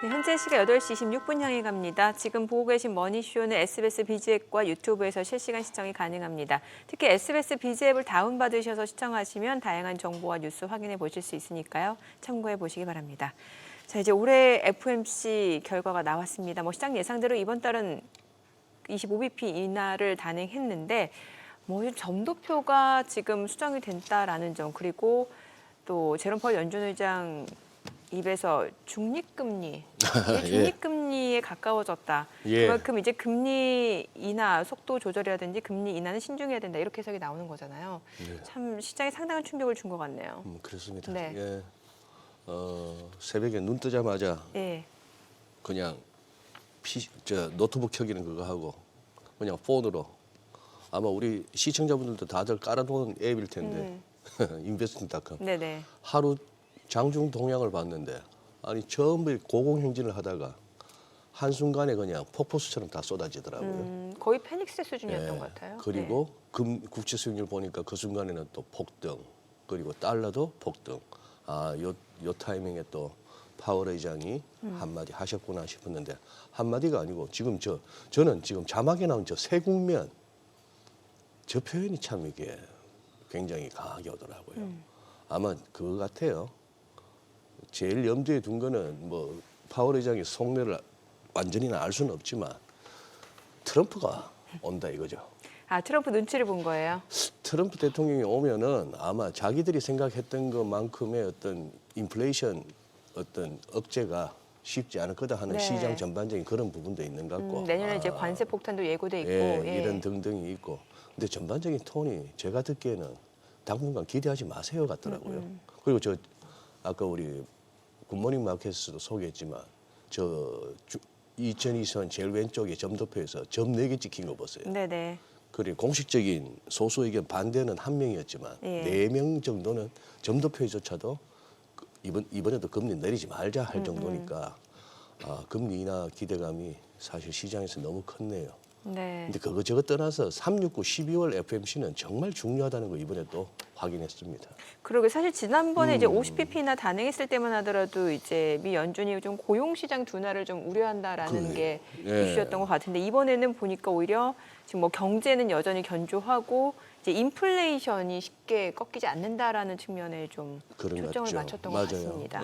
네, 현재 시각 8시 26분 향해 갑니다. 지금 보고 계신 머니쇼는 SBS 비즈앱과 유튜브에서 실시간 시청이 가능합니다. 특히 SBS 비즈앱을 다운받으셔서 시청하시면 다양한 정보와 뉴스 확인해 보실 수 있으니까요. 참고해 보시기 바랍니다. 자, 이제 올해 FOMC 결과가 나왔습니다. 시장 예상대로 이번 달은 25bp 인하를 단행했는데 점도표가 지금 수정이 된다라는 점, 그리고 또 제롬 파월 연준 의장 입에서 중립금리에 가까워졌다. 그만큼 이제 금리 인하 속도 조절이라든지 금리 인하는 신중해야 된다. 이렇게 해석이 나오는 거잖아요. 참 시장에 상당한 충격을 준 것 같네요. 그렇습니다. 네. 예. 새벽에 눈 뜨자마자 그냥 노트북 켜기는 그거 하고 그냥 폰으로 아마 우리 시청자분들도 다들 깔아놓은 앱일 텐데 investing.com 네네. 하루 장중 동향을 봤는데 아니 전부 고공행진을 하다가 한순간에 그냥 폭포수처럼 다 쏟아지더라고요. 거의 패닉스 수준이었던 것 같아요. 그리고 국채 수익률 보니까 그 순간에는 또 폭등, 그리고 달러도 폭등. 요 타이밍에 또 파월 의장이 한마디 하셨구나 싶었는데 한마디가 아니고 지금 저는 지금 자막에 나온 저 새 국면 저 표현이 참 이게 굉장히 강하게 오더라고요. 아마 그거 같아요. 제일 염두에 둔 거는 파월 의장의 속내를 완전히는 알 수는 없지만 트럼프가 온다 이거죠. 트럼프 눈치를 본 거예요? 트럼프 대통령이 오면은 아마 자기들이 생각했던 것만큼의 어떤 인플레이션 어떤 억제가 쉽지 않을 거다 하는 시장 전반적인 그런 부분도 있는 것 같고 내년에 이제 관세 폭탄도 예고돼 있고 이런 등등이 있고 근데 전반적인 톤이 제가 듣기에는 당분간 기대하지 마세요 같더라고요. 그리고 아까 우리 굿모닝 마켓에서도 소개했지만 2020년 제일 왼쪽에 점도표에서 점 4개 찍힌 거 보세요. 네네. 그리고 공식적인 소수 의견 반대는 1명이었지만 4명 정도는 점도표에조차도 이번에도 금리 내리지 말자 할 정도니까 금리 인하 기대감이 사실 시장에서 너무 컸네요. 네. 근데 그거 떠나서 369 12월 FOMC는 정말 중요하다는 거 이번에 또 확인했습니다. 그러게 사실 지난번에 이제 50bp나 단행했을 때만 하더라도 이제 미 연준이 좀 고용 시장 둔화를 좀 우려한다라는 게 이슈였던 것 같은데 이번에는 보니까 오히려 지금 경제는 여전히 견조하고 이제 인플레이션이 쉽게 꺾이지 않는다라는 측면에 좀 초점을 맞췄던 것 같습니다.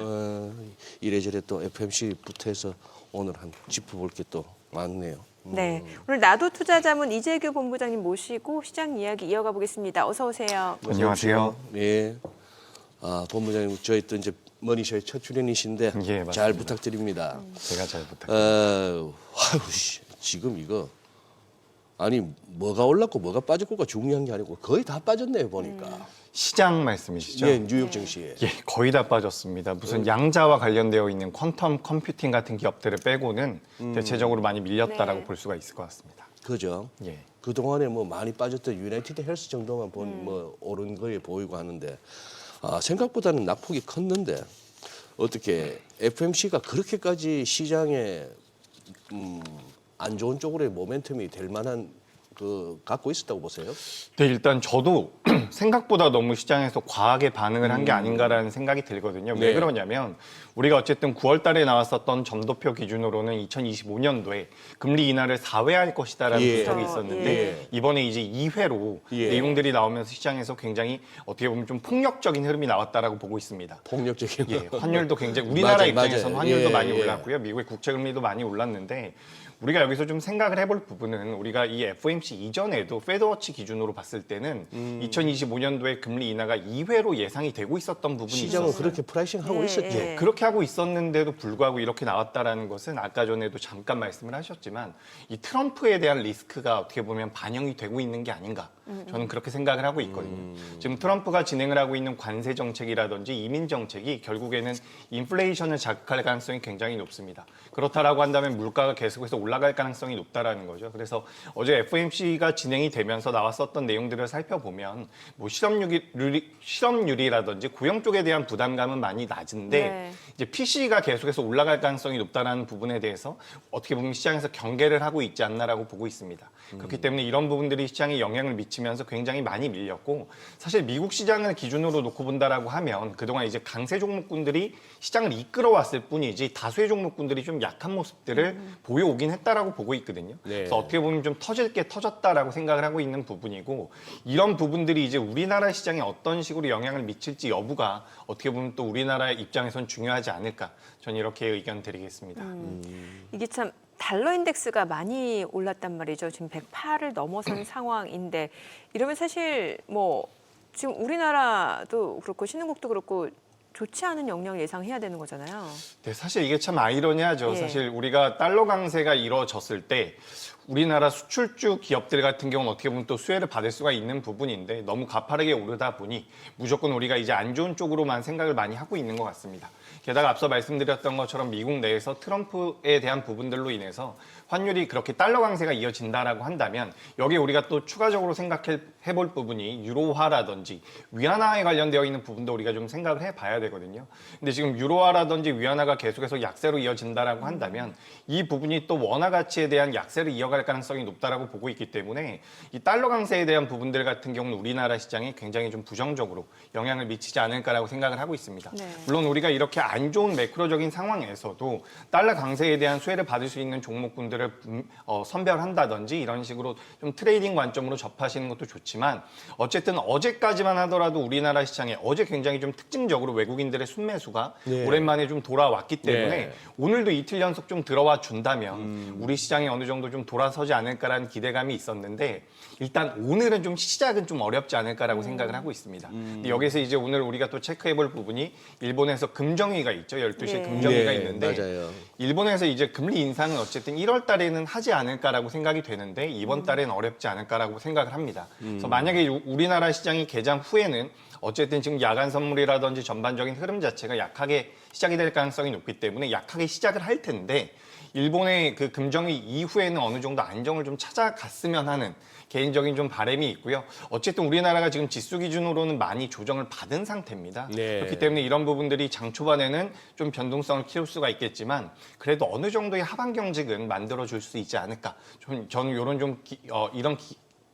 이래저래 또 FOMC부터 해서 오늘 한 짚어볼 게 또 많네요. 네, 오늘 나도 투자자문 이재규 본부장님 모시고 시장 이야기 이어가 보겠습니다. 어서 오세요. 안녕하세요. 네, 본부장님 저희 또 이제 머니쇼의 첫 출연이신데 잘 부탁드립니다. 제가 잘 부탁드립니다. 지금 이거 뭐가 올랐고 뭐가 빠졌고가 중요한 게 아니고 거의 다 빠졌네요 보니까. 시장 말씀이시죠? 예, 뉴욕 증시에. 거의 다 빠졌습니다. 무슨 양자와 관련되어 있는 퀀텀 컴퓨팅 같은 기업들을 빼고는 대체적으로 많이 밀렸다라고 볼 수가 있을 것 같습니다. 그죠? 그 동안에 많이 빠졌던 유나이티드 헬스 정도만 오른 거에 보이고 하는데 생각보다는 낙폭이 컸는데 어떻게 FOMC가 그렇게까지 시장에 안 좋은 쪽으로의 모멘텀이 될 만한 갖고 있었다고 보세요? 네, 일단 저도 생각보다 너무 시장에서 과하게 반응을 한 게 아닌가라는 생각이 들거든요. 왜 그러냐면 우리가 어쨌든 9월 달에 나왔었던 점도표 기준으로는 2025년도에 금리 인하를 4회 할 것이다라는 분석이 있었는데 이번에 이제 2회로 내용들이 나오면서 시장에서 굉장히 어떻게 보면 좀 폭력적인 흐름이 나왔다라고 보고 있습니다. 폭력적인. 환율도 굉장히 우리나라 입장에서는 환율도 많이 올랐고요. 미국의 국채 금리도 많이 올랐는데 우리가 여기서 좀 생각을 해볼 부분은 우리가 이 FOMC 이전에도 페드워치 기준으로 봤을 때는 2025년도에 금리 인하가 2회로 예상이 되고 있었던 부분이 시장은 있었어요. 그렇게 프라이싱하고 있었죠. 그렇게 하고 있었는데도 불구하고 이렇게 나왔다라는 것은 아까 전에도 잠깐 말씀을 하셨지만 이 트럼프에 대한 리스크가 어떻게 보면 반영이 되고 있는 게 아닌가 저는 그렇게 생각을 하고 있거든요. 지금 트럼프가 진행을 하고 있는 관세 정책이라든지 이민 정책이 결국에는 인플레이션을 자극할 가능성이 굉장히 높습니다. 그렇다라고 한다면 물가가 계속해서 올라갈 가능성이 높다라는 거죠. 그래서 어제 FOMC가 진행이 되면서 나왔었던 내용들을 살펴보면 실업률이라든지 고용 쪽에 대한 부담감은 많이 낮은데 이제 PC가 계속해서 올라갈 가능성이 높다라는 부분에 대해서 어떻게 보면 시장에서 경계를 하고 있지 않나라고 보고 있습니다. 그렇기 때문에 이런 부분들이 시장에 영향을 미치는 미치면서 굉장히 많이 밀렸고 사실 미국 시장을 기준으로 놓고 본다라고 하면 그동안 이제 강세 종목군들이 시장을 이끌어왔을 뿐이지 다수의 종목군들이 좀 약한 모습들을 보여오긴 했다라고 보고 있거든요. 네. 그래서 어떻게 보면 좀 터질 게 터졌다라고 생각을 하고 있는 부분이고 이런 부분들이 이제 우리나라 시장에 어떤 식으로 영향을 미칠지 여부가 어떻게 보면 또 우리나라의 입장에선 중요하지 않을까 저는 이렇게 의견 드리겠습니다. 이게 참 달러 인덱스가 많이 올랐단 말이죠. 지금 108을 넘어선 상황인데 이러면 사실 뭐 지금 우리나라도 그렇고 신흥국도 그렇고 좋지 않은 영향을 예상해야 되는 거잖아요. 네, 사실 이게 참 아이러니하죠. 예. 사실 우리가 달러 강세가 이루어졌을 때 우리나라 수출주 기업들 같은 경우는 어떻게 보면 또 수혜를 받을 수가 있는 부분인데 너무 가파르게 오르다 보니 무조건 우리가 이제 안 좋은 쪽으로만 생각을 많이 하고 있는 것 같습니다. 게다가 앞서 말씀드렸던 것처럼 미국 내에서 트럼프에 대한 부분들로 인해서 환율이 그렇게 달러 강세가 이어진다라고 한다면 여기에 우리가 또 추가적으로 생각해 볼 부분이 유로화라든지 위안화에 관련되어 있는 부분도 우리가 좀 생각을 해봐야 되거든요. 근데 지금 유로화라든지 위안화가 계속해서 약세로 이어진다라고 한다면 이 부분이 또 원화 가치에 대한 약세를 이어갈 가능성이 높다라고 보고 있기 때문에 이 달러 강세에 대한 부분들 같은 경우는 우리나라 시장에 굉장히 좀 부정적으로 영향을 미치지 않을까라고 생각을 하고 있습니다. 네. 물론 우리가 이렇게 안 좋은 매크로적인 상황에서도 달러 강세에 대한 수혜를 받을 수 있는 종목군들을 선별한다든지 이런 식으로 좀 트레이딩 관점으로 접하시는 것도 좋지만 어쨌든 어제까지만 하더라도 우리나라 시장에 어제 굉장히 좀 특징적으로 외국인들의 순매수가 네. 오랜만에 좀 돌아왔기 때문에 네. 오늘도 이틀 연속 좀 들어와 준다면 우리 시장이 어느 정도 좀 돌아서지 않을까라는 기대감이 있었는데 일단 오늘은 좀 시작은 좀 어렵지 않을까라고 생각을 하고 있습니다. 근데 여기서 이제 오늘 우리가 또 체크해 볼 부분이 일본에서 금정위가 있죠. 12시에 예. 금정위가 네, 있는데 맞아요. 일본에서 이제 금리 인상은 어쨌든 1월 달에는 하지 않을까라고 생각이 되는데 이번 달에는 어렵지 않을까라고 생각을 합니다. 그래서 만약에 우리나라 시장이 개장 후에는 어쨌든 지금 야간 선물이라든지 전반적인 흐름 자체가 약하게 시작이 될 가능성이 높기 때문에 약하게 시작을 할 텐데 일본의 그 금정위 이후에는 어느 정도 안정을 좀 찾아갔으면 하는 개인적인 좀 바람이 있고요. 어쨌든 우리나라가 지금 지수 기준으로는 많이 조정을 받은 상태입니다. 네. 그렇기 때문에 이런 부분들이 장 초반에는 좀 변동성을 키울 수가 있겠지만 그래도 어느 정도의 하방 경직은 만들어줄 수 있지 않을까. 저는 이런 좀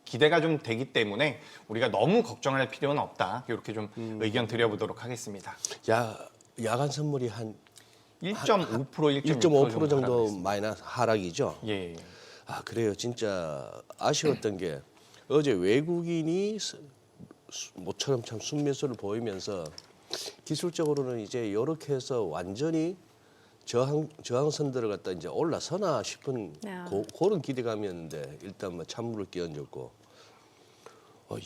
기대가 좀 되기 때문에 우리가 너무 걱정할 필요는 없다. 이렇게 좀 의견 드려보도록 하겠습니다. 야간 선물이 한 1.5%, 1.5% 정도 하락했습니다. 마이너스 하락이죠. 예. 아, 그래요. 진짜 아쉬웠던 게 어제 외국인이 모처럼 참 순매수를 보이면서 기술적으로는 이제 이렇게 해서 완전히 저항선들을 갖다 이제 올라서나 싶은 야. 그런 기대감이었는데 일단 뭐 찬물을 끼얹었고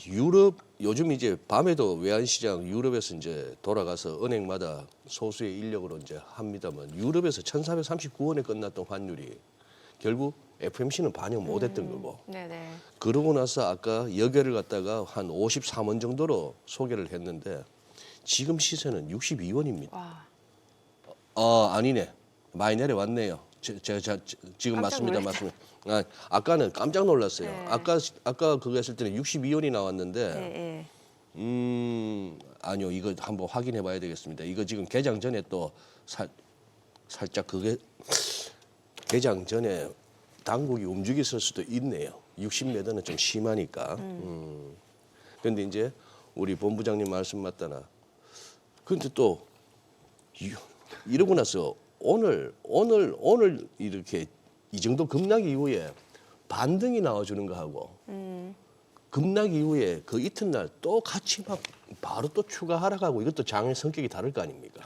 유럽 요즘 이제 밤에도 외환시장 유럽에서 이제 돌아가서 은행마다 소수의 인력으로 이제 합니다만 유럽에서 1,439원에 끝났던 환율이 결국 FMC는 반영 못했던 거고 네네. 그러고 나서 아까 여결을 갖다가 한 53원 정도로 소개를 했는데 지금 시세는 62원입니다. 와. 아니네. 많이 내려왔네요. 제가 지금 깜짝 맞습니다. 놀랐다. 맞습니다. 아까는 깜짝 놀랐어요. 네. 아까 그거 했을 때는 62원이 나왔는데 예, 예. 아니요. 이거 한번 확인해 봐야 되겠습니다. 이거 지금 개장 전에 또 살짝 그게 개장 전에 당국이 움직였을 수도 있네요. 60매도는 좀 심하니까. 그런데 이제 우리 본부장님 말씀 맞다나. 그런데 또 이러고 나서 오늘 이렇게 이 정도 급락 이후에 반등이 나와주는 거 하고 급락 이후에 그 이튿날 또 같이 막 바로 또 추가 하락하고 이것도 장의 성격이 다를 거 아닙니까?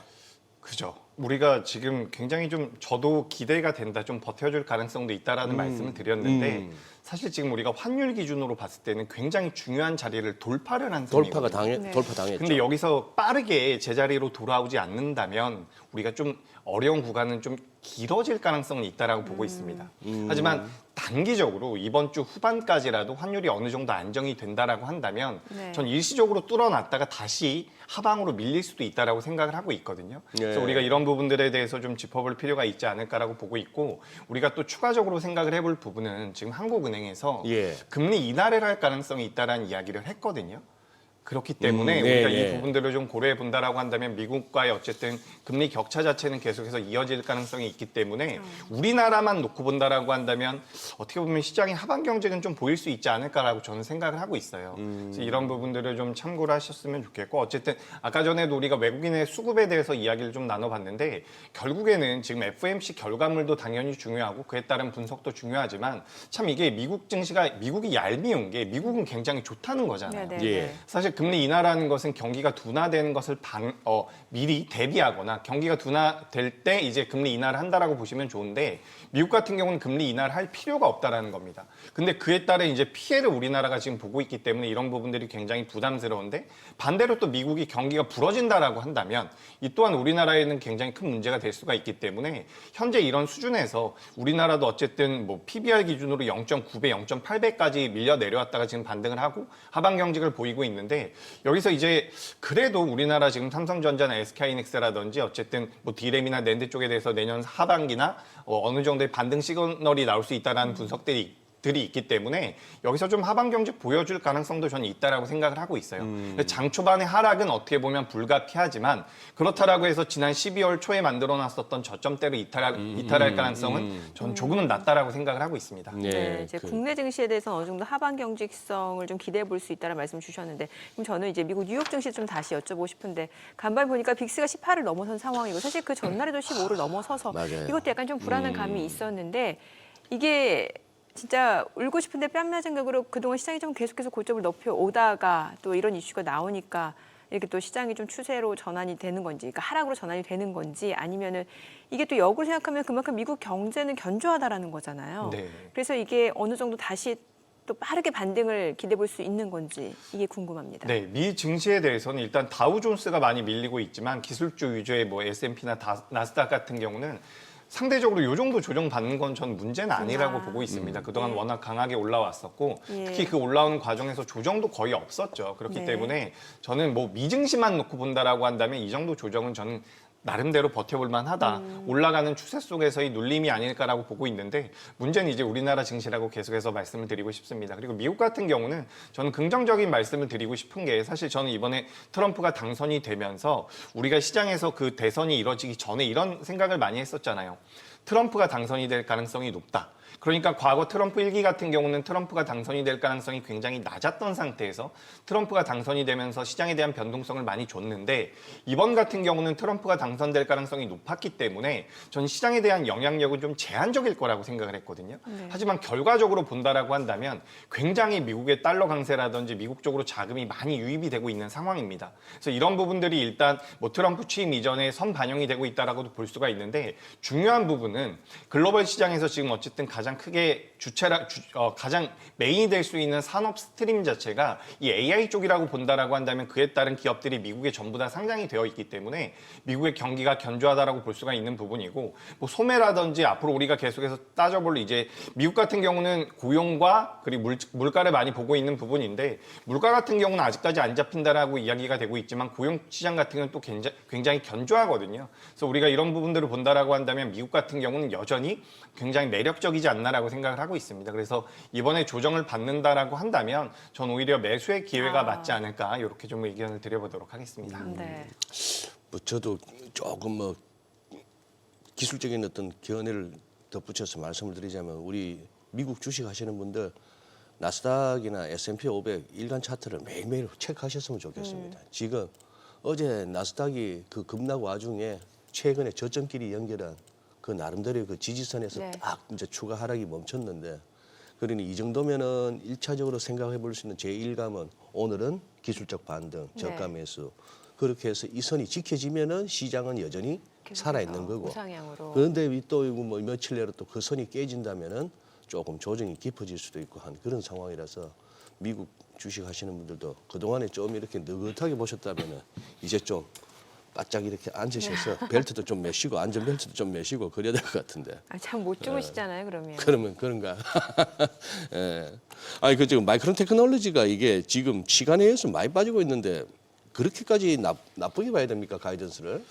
그죠. 우리가 지금 굉장히 좀 저도 기대가 된다, 좀 버텨줄 가능성도 있다라는 말씀을 드렸는데 사실 지금 우리가 환율 기준으로 봤을 때는 굉장히 중요한 자리를 돌파를 한 셈이거든요. 네. 돌파 당했죠. 근데 여기서 빠르게 제자리로 돌아오지 않는다면 우리가 좀 어려운 구간은 좀 길어질 가능성은 있다라고 보고 있습니다. 하지만 단기적으로 이번 주 후반까지라도 환율이 어느 정도 안정이 된다라고 한다면 네. 전 일시적으로 뚫어놨다가 다시 하방으로 밀릴 수도 있다라고 생각을 하고 있거든요. 그래서 네. 우리가 이런 부분들에 대해서 좀 짚어볼 필요가 있지 않을까라고 보고 있고 우리가 또 추가적으로 생각을 해볼 부분은 지금 한국은행에서 예. 금리 인하를 할 가능성이 있다라는 이야기를 했거든요. 그렇기 때문에 네, 우리가 네. 이 부분들을 좀 고려해 본다라고 한다면 미국과의 어쨌든 금리 격차 자체는 계속해서 이어질 가능성이 있기 때문에 우리나라만 놓고 본다라고 한다면 어떻게 보면 시장의 하반 경직은 좀 보일 수 있지 않을까라고 저는 생각을 하고 있어요. 그래서 이런 부분들을 좀 참고를 하셨으면 좋겠고 어쨌든 아까 전에도 우리가 외국인의 수급에 대해서 이야기를 좀 나눠봤는데 결국에는 지금 FOMC 결과물도 당연히 중요하고 그에 따른 분석도 중요하지만 참 이게 미국 증시가 미국이 얄미운 게 미국은 굉장히 좋다는 거잖아요. 네, 네, 예. 네. 사실 금리 인하라는 것은 경기가 둔화되는 것을 미리 대비하거나 경기가 둔화될 때 이제 금리 인하를 한다라고 보시면 좋은데 미국 같은 경우는 금리 인하를 할 필요가 없다라는 겁니다. 근데 그에 따른 이제 피해를 우리나라가 지금 보고 있기 때문에 이런 부분들이 굉장히 부담스러운데 반대로 또 미국이 경기가 부러진다라고 한다면 이 또한 우리나라에는 굉장히 큰 문제가 될 수가 있기 때문에 현재 이런 수준에서 우리나라도 어쨌든 뭐 PBR 기준으로 0.9배, 0.8배까지 밀려 내려왔다가 지금 반등을 하고 하반 경직을 보이고 있는데 여기서 이제 그래도 우리나라 지금 삼성전자나 SK하이닉스라든지 어쨌든 뭐 D램이나 낸드 쪽에 대해서 내년 하반기나 어느 정도의 반등 시그널이 나올 수 있다라는 분석들이 있기 때문에 여기서 좀 하반 경직 보여줄 가능성도 저는 있다라고 생각을 하고 있어요. 장 초반의 하락은 어떻게 보면 불가피하지만 그렇다라고 해서 지난 12월 초에 만들어놨었던 저점대를 이탈할 가능성은 저는 조금은 낮다라고 생각을 하고 있습니다. 네, 이제 국내 증시에 대해서 어느 정도 하반 경직성을 좀 기대해 볼 수 있다는 말씀 주셨는데 그럼 저는 이제 미국 뉴욕 증시 좀 다시 여쭤보고 싶은데 간밤 보니까 빅스가 18을 넘어선 상황이고 사실 그 전날에도 15를 넘어서서 맞아요. 이것도 약간 좀 불안한 감이 있었는데 이게 진짜 울고 싶은데 뺨 맞은 격으로 그동안 시장이 좀 계속해서 고점을 높여오다가 또 이런 이슈가 나오니까 이렇게 또 시장이 좀 추세로 전환이 되는 건지, 그러니까 하락으로 전환이 되는 건지 아니면은 이게 또 역으로 생각하면 그만큼 미국 경제는 견조하다라는 거잖아요. 네. 그래서 이게 어느 정도 다시 또 빠르게 반등을 기대해 볼 수 있는 건지 이게 궁금합니다. 네, 미 증시에 대해서는 일단 다우존스가 많이 밀리고 있지만 기술주 위주의 뭐 S&P나 나스닥 같은 경우는 상대적으로 이 정도 조정받는 건 전 문제는 아니라고 보고 있습니다. 그동안 워낙 강하게 올라왔었고 예. 특히 그 올라오는 과정에서 조정도 거의 없었죠. 그렇기 네. 때문에 저는 뭐 미증시만 놓고 본다라고 한다면 이 정도 조정은 저는 나름대로 버텨볼 만하다. 올라가는 추세 속에서의 눌림이 아닐까라고 보고 있는데 문제는 이제 우리나라 증시라고 계속해서 말씀을 드리고 싶습니다. 그리고 미국 같은 경우는 저는 긍정적인 말씀을 드리고 싶은 게 사실 저는 이번에 트럼프가 당선이 되면서 우리가 시장에서 그 대선이 이뤄지기 전에 이런 생각을 많이 했었잖아요. 트럼프가 당선이 될 가능성이 높다. 그러니까 과거 트럼프 1기 같은 경우는 트럼프가 당선이 될 가능성이 굉장히 낮았던 상태에서 트럼프가 당선이 되면서 시장에 대한 변동성을 많이 줬는데 이번 같은 경우는 트럼프가 당선될 가능성이 높았기 때문에 전 시장에 대한 영향력은 좀 제한적일 거라고 생각을 했거든요. 네. 하지만 결과적으로 본다라고 한다면 굉장히 미국의 달러 강세라든지 미국 쪽으로 자금이 많이 유입이 되고 있는 상황입니다. 그래서 이런 부분들이 일단 뭐 트럼프 취임 이전에 선 반영이 되고 있다라고도 볼 수가 있는데 중요한 부분은 글로벌 시장에서 지금 어쨌든 가장 크게 가장 메인이 될 수 있는 산업 스트림 자체가 이 AI 쪽이라고 본다라고 한다면 그에 따른 기업들이 미국에 전부 다 상장이 되어 있기 때문에 미국의 경기가 견조하다라고 볼 수가 있는 부분이고 뭐 소매라든지 앞으로 우리가 계속해서 따져볼 이제 미국 같은 경우는 고용과 그리고 물가를 많이 보고 있는 부분인데 물가 같은 경우는 아직까지 안 잡힌다라고 이야기가 되고 있지만 고용 시장 같은 경우는 또 굉장히 견조하거든요. 그래서 우리가 이런 부분들을 본다라고 한다면 미국 같은 경우는 여전히 굉장히 매력적이지 않나라고 생각을 하고 있습니다. 그래서 이번에 조정을 받는다라고 한다면 전 오히려 매수의 기회가 맞지 않을까 이렇게 좀 의견을 드려보도록 하겠습니다. 네. 뭐 저도 조금 뭐 기술적인 어떤 견해를 덧붙여서 말씀을 드리자면 우리 미국 주식 하시는 분들 나스닥이나 S&P 500 일간 차트를 매일매일 체크하셨으면 좋겠습니다. 지금 어제 나스닥이 그 급락 와중에 최근에 저점끼리 연결한 그 나름대로의 그 지지선에서 네. 딱 이제 추가 하락이 멈췄는데 그러니 이 정도면은 1차적으로 생각해 볼 수 있는 제1감은 오늘은 기술적 반등, 저가 매수. 그렇게 해서 이 선이 지켜지면은 시장은 여전히 살아있는 거고. 우상향으로. 그런데 또 뭐 며칠 내로 또 그 선이 깨진다면은 조금 조정이 깊어질 수도 있고 한 그런 상황이라서 미국 주식 하시는 분들도 그동안에 좀 이렇게 느긋하게 보셨다면은 이제 좀 바짝 이렇게 앉으셔서 벨트도 좀 매시고 안전벨트도 좀 매시고 그래야 될 것 같은데. 참 못 주무시잖아요, 그러면. 그러면 그런가? 예. 아니 그 지금 마이크론 테크놀로지가 이게 지금 시간에 의해서 많이 빠지고 있는데 그렇게까지 나쁘게 봐야 됩니까 가이던스를?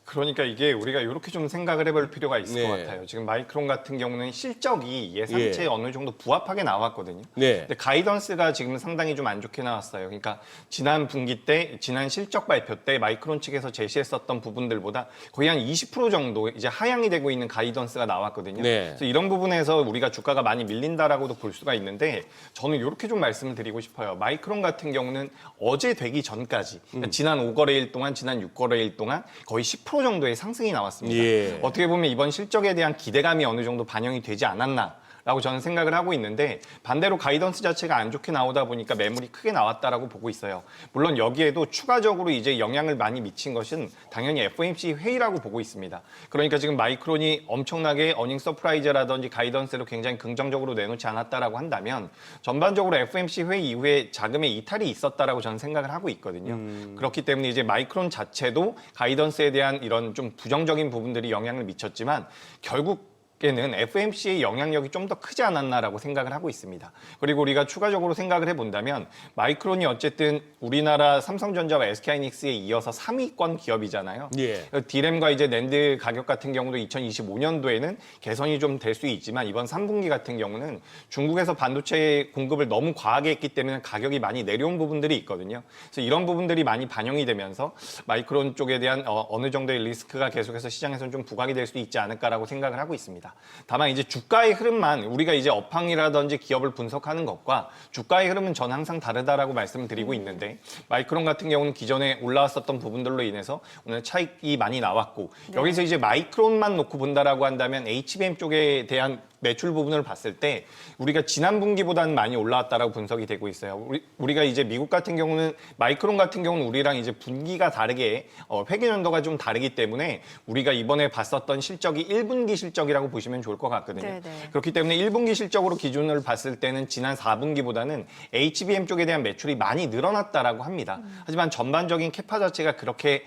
그러니까 이게 우리가 이렇게 좀 생각을 해볼 필요가 있을 네. 것 같아요. 지금 마이크론 같은 경우는 실적이 예상치에 예. 어느 정도 부합하게 나왔거든요. 네. 근데 가이던스가 지금 상당히 좀 안 좋게 나왔어요. 그러니까 지난 분기 때, 지난 실적 발표 때 마이크론 측에서 제시했었던 부분들보다 거의 한 20% 정도 이제 하향이 되고 있는 가이던스가 나왔거든요. 네. 그래서 이런 부분에서 우리가 주가가 많이 밀린다라고도 볼 수가 있는데 저는 이렇게 좀 말씀을 드리고 싶어요. 마이크론 같은 경우는 어제 되기 전까지 그러니까 지난 5거래일 동안, 지난 6거래일 동안 거의 10% 정도의 상승이 나왔습니다. 예. 어떻게 보면 이번 실적에 대한 기대감이 어느 정도 반영이 되지 않았나 라고 저는 생각을 하고 있는데 반대로 가이던스 자체가 안 좋게 나오다 보니까 매물이 크게 나왔다라고 보고 있어요. 물론 여기에도 추가적으로 이제 영향을 많이 미친 것은 당연히 FOMC 회의라고 보고 있습니다. 그러니까 지금 마이크론이 엄청나게 어닝 서프라이즈라든지 가이던스를 굉장히 긍정적으로 내놓지 않았다라고 한다면 전반적으로 FOMC 회의 이후에 자금의 이탈이 있었다라고 저는 생각을 하고 있거든요. 그렇기 때문에 이제 마이크론 자체도 가이던스에 대한 이런 좀 부정적인 부분들이 영향을 미쳤지만 결국 는 FOMC의 영향력이 좀 더 크지 않았나라고 생각을 하고 있습니다. 그리고 우리가 추가적으로 생각을 해본다면 마이크론이 어쨌든 우리나라 삼성전자와 SK하이닉스에 이어서 3위권 기업이잖아요. 예. D램과 이제 낸드 가격 같은 경우도 2025년도에는 개선이 좀 될 수 있지만 이번 3분기 같은 경우는 중국에서 반도체 공급을 너무 과하게 했기 때문에 가격이 많이 내려온 부분들이 있거든요. 그래서 이런 부분들이 많이 반영이 되면서 마이크론 쪽에 대한 어느 정도의 리스크가 계속해서 시장에서는 좀 부각이 될 수 있지 않을까라고 생각을 하고 있습니다. 다만 이제 주가의 흐름만 우리가 이제 업황이라든지 기업을 분석하는 것과 주가의 흐름은 전 항상 다르다라고 말씀을 드리고 있는데 마이크론 같은 경우는 기존에 올라왔었던 부분들로 인해서 오늘 차익이 많이 나왔고 여기서 이제 마이크론만 놓고 본다라고 한다면 HBM 쪽에 대한 매출 부분을 봤을 때 우리가 지난 분기보다는 많이 올라왔다라고 분석이 되고 있어요. 우리가 이제 미국 같은 경우는 마이크론 같은 경우는 우리랑 이제 분기가 다르게 회계 연도가 좀 다르기 때문에 우리가 이번에 봤었던 실적이 1분기 실적이라고 보시면 좋을 것 같거든요. 네네. 그렇기 때문에 1분기 실적으로 기준을 봤을 때는 지난 4분기보다는 HBM 쪽에 대한 매출이 많이 늘어났다라고 합니다. 하지만 전반적인 캐파 자체가 그렇게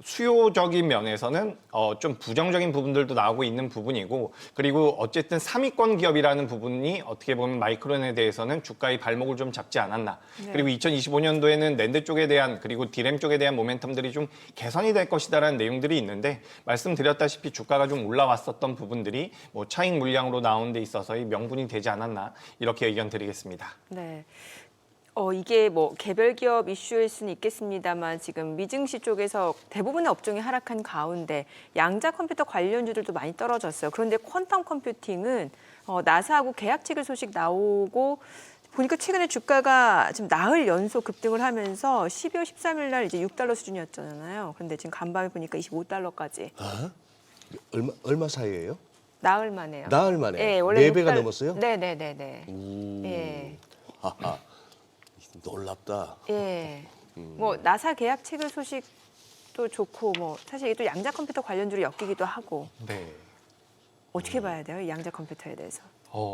수요적인 면에서는 좀 부정적인 부분들도 나오고 있는 부분이고 그리고 어쨌든 3위권 기업이라는 부분이 어떻게 보면 마이크론에 대해서는 주가의 발목을 좀 잡지 않았나. 네. 그리고 2025년도에는 낸드 쪽에 대한 그리고 D램 쪽에 대한 모멘텀들이 좀 개선이 될 것이다라는 내용들이 있는데 말씀드렸다시피 주가가 좀 올라왔었던 부분들이 뭐 차익 물량으로 나온 데 있어서의 명분이 되지 않았나 이렇게 의견 드리겠습니다. 네. 이게 뭐 개별 기업 이슈일 수는 있겠습니다만 지금 미증시 쪽에서 대부분의 업종이 하락한 가운데 양자 컴퓨터 관련주들도 많이 떨어졌어요. 그런데 퀀텀 컴퓨팅은 나사하고 계약 체결 소식 나오고 보니까 최근에 주가가 지금 나흘 연속 급등을 하면서 12월 13일 날 이제 $6 수준이었잖아요. 그런데 지금 간밤에 보니까 $25까지. 아? 얼마 사이예요? 나흘 만에요. 나흘 만에? 예, 원래 4배가 $6 넘었어요? 네네네네. 오. 예. 하하. 놀랍다. 예. 뭐 나사 계약 체결 소식도 좋고 뭐 사실 이게 또 양자 컴퓨터 관련주로 엮이기도 하고 네. 어떻게 봐야 돼요? 이 양자 컴퓨터에 대해서.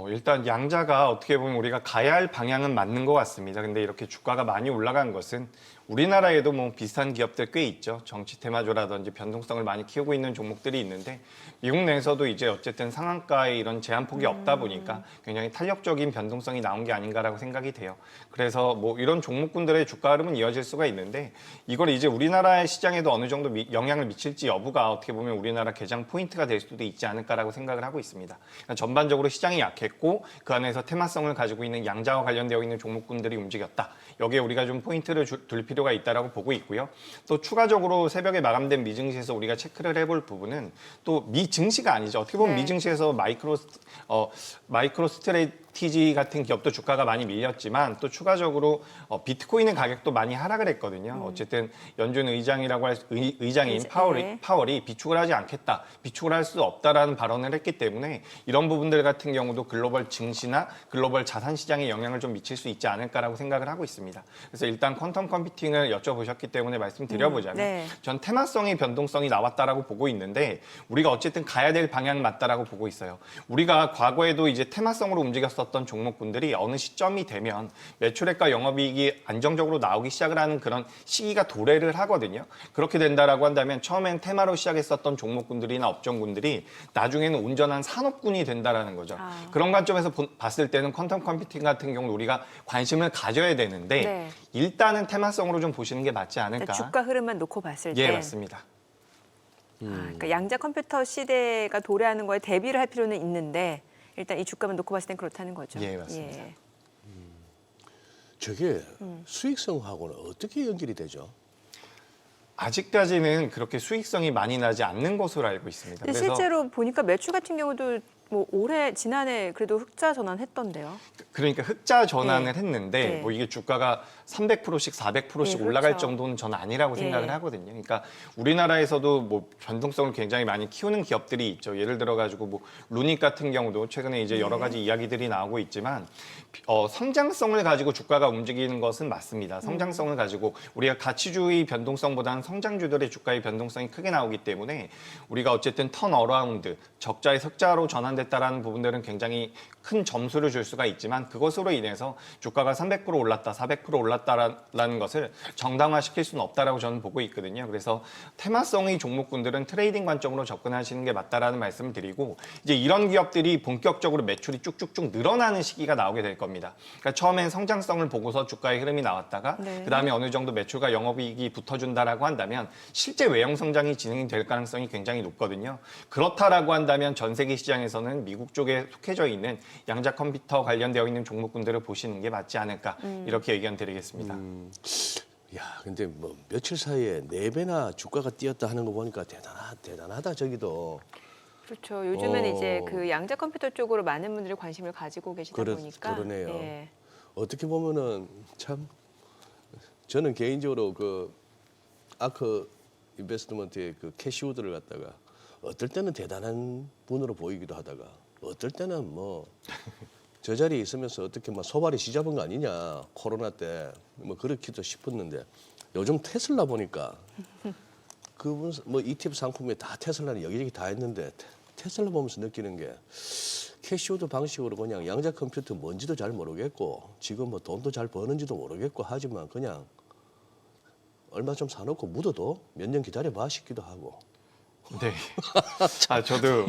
일단 양자가 어떻게 보면 우리가 가야 할 방향은 맞는 것 같습니다. 근데 이렇게 주가가 많이 올라간 것은 우리나라에도 뭐 비슷한 기업들 꽤 있죠. 정치 테마주라든지 변동성을 많이 키우고 있는 종목들이 있는데 미국 내에서도 이제 어쨌든 상한가에 이런 제한폭이 없다 보니까 굉장히 탄력적인 변동성이 나온 게 아닌가라고 생각이 돼요. 그래서 뭐 이런 종목군들의 주가 흐름은 이어질 수가 있는데 이걸 이제 우리나라의 시장에도 어느 정도 영향을 미칠지 여부가 어떻게 보면 우리나라 개장 포인트가 될 수도 있지 않을까라고 생각을 하고 있습니다. 그러니까 전반적으로 시장이 약했고 그 안에서 테마성을 가지고 있는 양자와 관련되어 있는 종목군들이 움직였다. 여기에 우리가 좀 포인트를 둘 필요가 있다라고 보고 있고요. 또 추가적으로 새벽에 마감된 미증시에서 우리가 체크를 해볼 부분은 또 미증시가 아니죠. 어떻게 보면 네. 미증시에서 마이크로 스트레티지 같은 기업도 주가가 많이 밀렸지만 또 추가적으로 비트코인의 가격도 많이 하락을 했거든요. 어쨌든 연준 의장이라고 할 의장인 네. 파월이 비축을 하지 않겠다, 비축을 할 수 없다라는 발언을 했기 때문에 이런 부분들 같은 경우도 글로벌 증시나 글로벌 자산 시장에 영향을 좀 미칠 수 있지 않을까라고 생각을 하고 있습니다. 그래서 일단 퀀텀 컴퓨팅을 여쭤보셨기 때문에 말씀드려보자면 네. 전 테마성의 변동성이 나왔다라고 보고 있는데 우리가 어쨌든 가야 될 방향 맞다라고 보고 있어요. 우리가 과거에도 이제 테마성으로 움직였었던 종목군들이 어느 시점이 되면 매출액과 영업이익이 안정적으로 나오기 시작을 하는 그런 시기가 도래를 하거든요. 그렇게 된다라고 한다면 처음엔 테마로 시작했었던 종목군들이나 업종군들이 나중에는 온전한 산업군이 된다라는 거죠. 그런 관점에서 봤을 때는 퀀텀 컴퓨팅 같은 경우 우리가 관심을 가져야 되는데 네. 일단은 테마성으로 좀 보시는 게 맞지 않을까. 주가 흐름만 놓고 봤을 때. 예, 맞습니다. 그러니까 양자 컴퓨터 시대가 도래하는 거에 대비를 할 필요는 있는데 일단 이 주가만 놓고 봤을 땐 그렇다는 거죠. 예, 맞습니다. 예. 저게 수익성하고는 어떻게 연결이 되죠? 아직까지는 그렇게 수익성이 많이 나지 않는 것으로 알고 있습니다. 근데 실제로 보니까 매출 같은 경우도 뭐 올해 지난해 그래도 흑자 전환했던데요. 그러니까 흑자 전환을 네. 했는데 네. 뭐 이게 주가가 300%씩 400%씩 네, 올라갈 그렇죠. 정도는 저는 아니라고 생각을 예. 하거든요. 그러니까 우리나라에서도 뭐 변동성을 굉장히 많이 키우는 기업들이 있죠. 예를 들어 가지고 뭐 루닉 같은 경우도 최근에 이제 여러 가지 이야기들이 나오고 있지만 성장성을 가지고 주가가 움직이는 것은 맞습니다. 성장성을 가지고 우리가 가치주의 변동성보다는 성장주들의 주가의 변동성이 크게 나오기 때문에 우리가 어쨌든 턴 어라운드, 적자에서 흑자로 전환됐다라는 부분들은 굉장히 큰 점수를 줄 수가 있지만 그것으로 인해서 주가가 300% 올랐다, 400% 올랐다라는 것을 정당화시킬 수는 없다라고 저는 보고 있거든요. 그래서 테마성의 종목군들은 트레이딩 관점으로 접근하시는 게 맞다라는 말씀을 드리고 이제 이런 기업들이 본격적으로 매출이 쭉쭉쭉 늘어나는 시기가 나오게 될 겁니다. 그러니까 처음엔 성장성을 보고서 주가의 흐름이 나왔다가 네. 그다음에 어느 정도 매출과 영업이익이 붙어준다라고 한다면 실제 외형 성장이 진행이 될 가능성이 굉장히 높거든요. 그렇다라고 한다면 전 세계 시장에서는 미국 쪽에 속해져 있는 양자 컴퓨터 관련되어 있는 종목군들을 보시는 게 맞지 않을까 이렇게 의견 드리겠습니다. 야, 근데 뭐 며칠 사이에 4배나 주가가 뛰었다 하는 거 보니까 대단하다 저기도. 그렇죠. 요즘은 어. 이제 그 양자 컴퓨터 쪽으로 많은 분들이 관심을 가지고 계시다 보니까 그러네요. 예. 어떻게 보면은 참 저는 개인적으로 그 아크 인베스트먼트의 그 캐시우드를 갖다가 어떨 때는 대단한 분으로 보이기도 하다가 어떨 때는 뭐 저 자리에 있으면서 어떻게 막 소발이 시잡은 거 아니냐 코로나 때 뭐 그렇기도 싶었는데 요즘 테슬라 보니까 그분 뭐 ETF 상품에 다 테슬라는 여기저기 다 했는데 테슬라 보면서 느끼는 게 캐시우드 방식으로 그냥 양자 컴퓨터 뭔지도 잘 모르겠고 지금 뭐 돈도 잘 버는지도 모르겠고 하지만 그냥 얼마 좀 사놓고 묻어도 몇 년 기다려봐 싶기도 하고. 네. 저도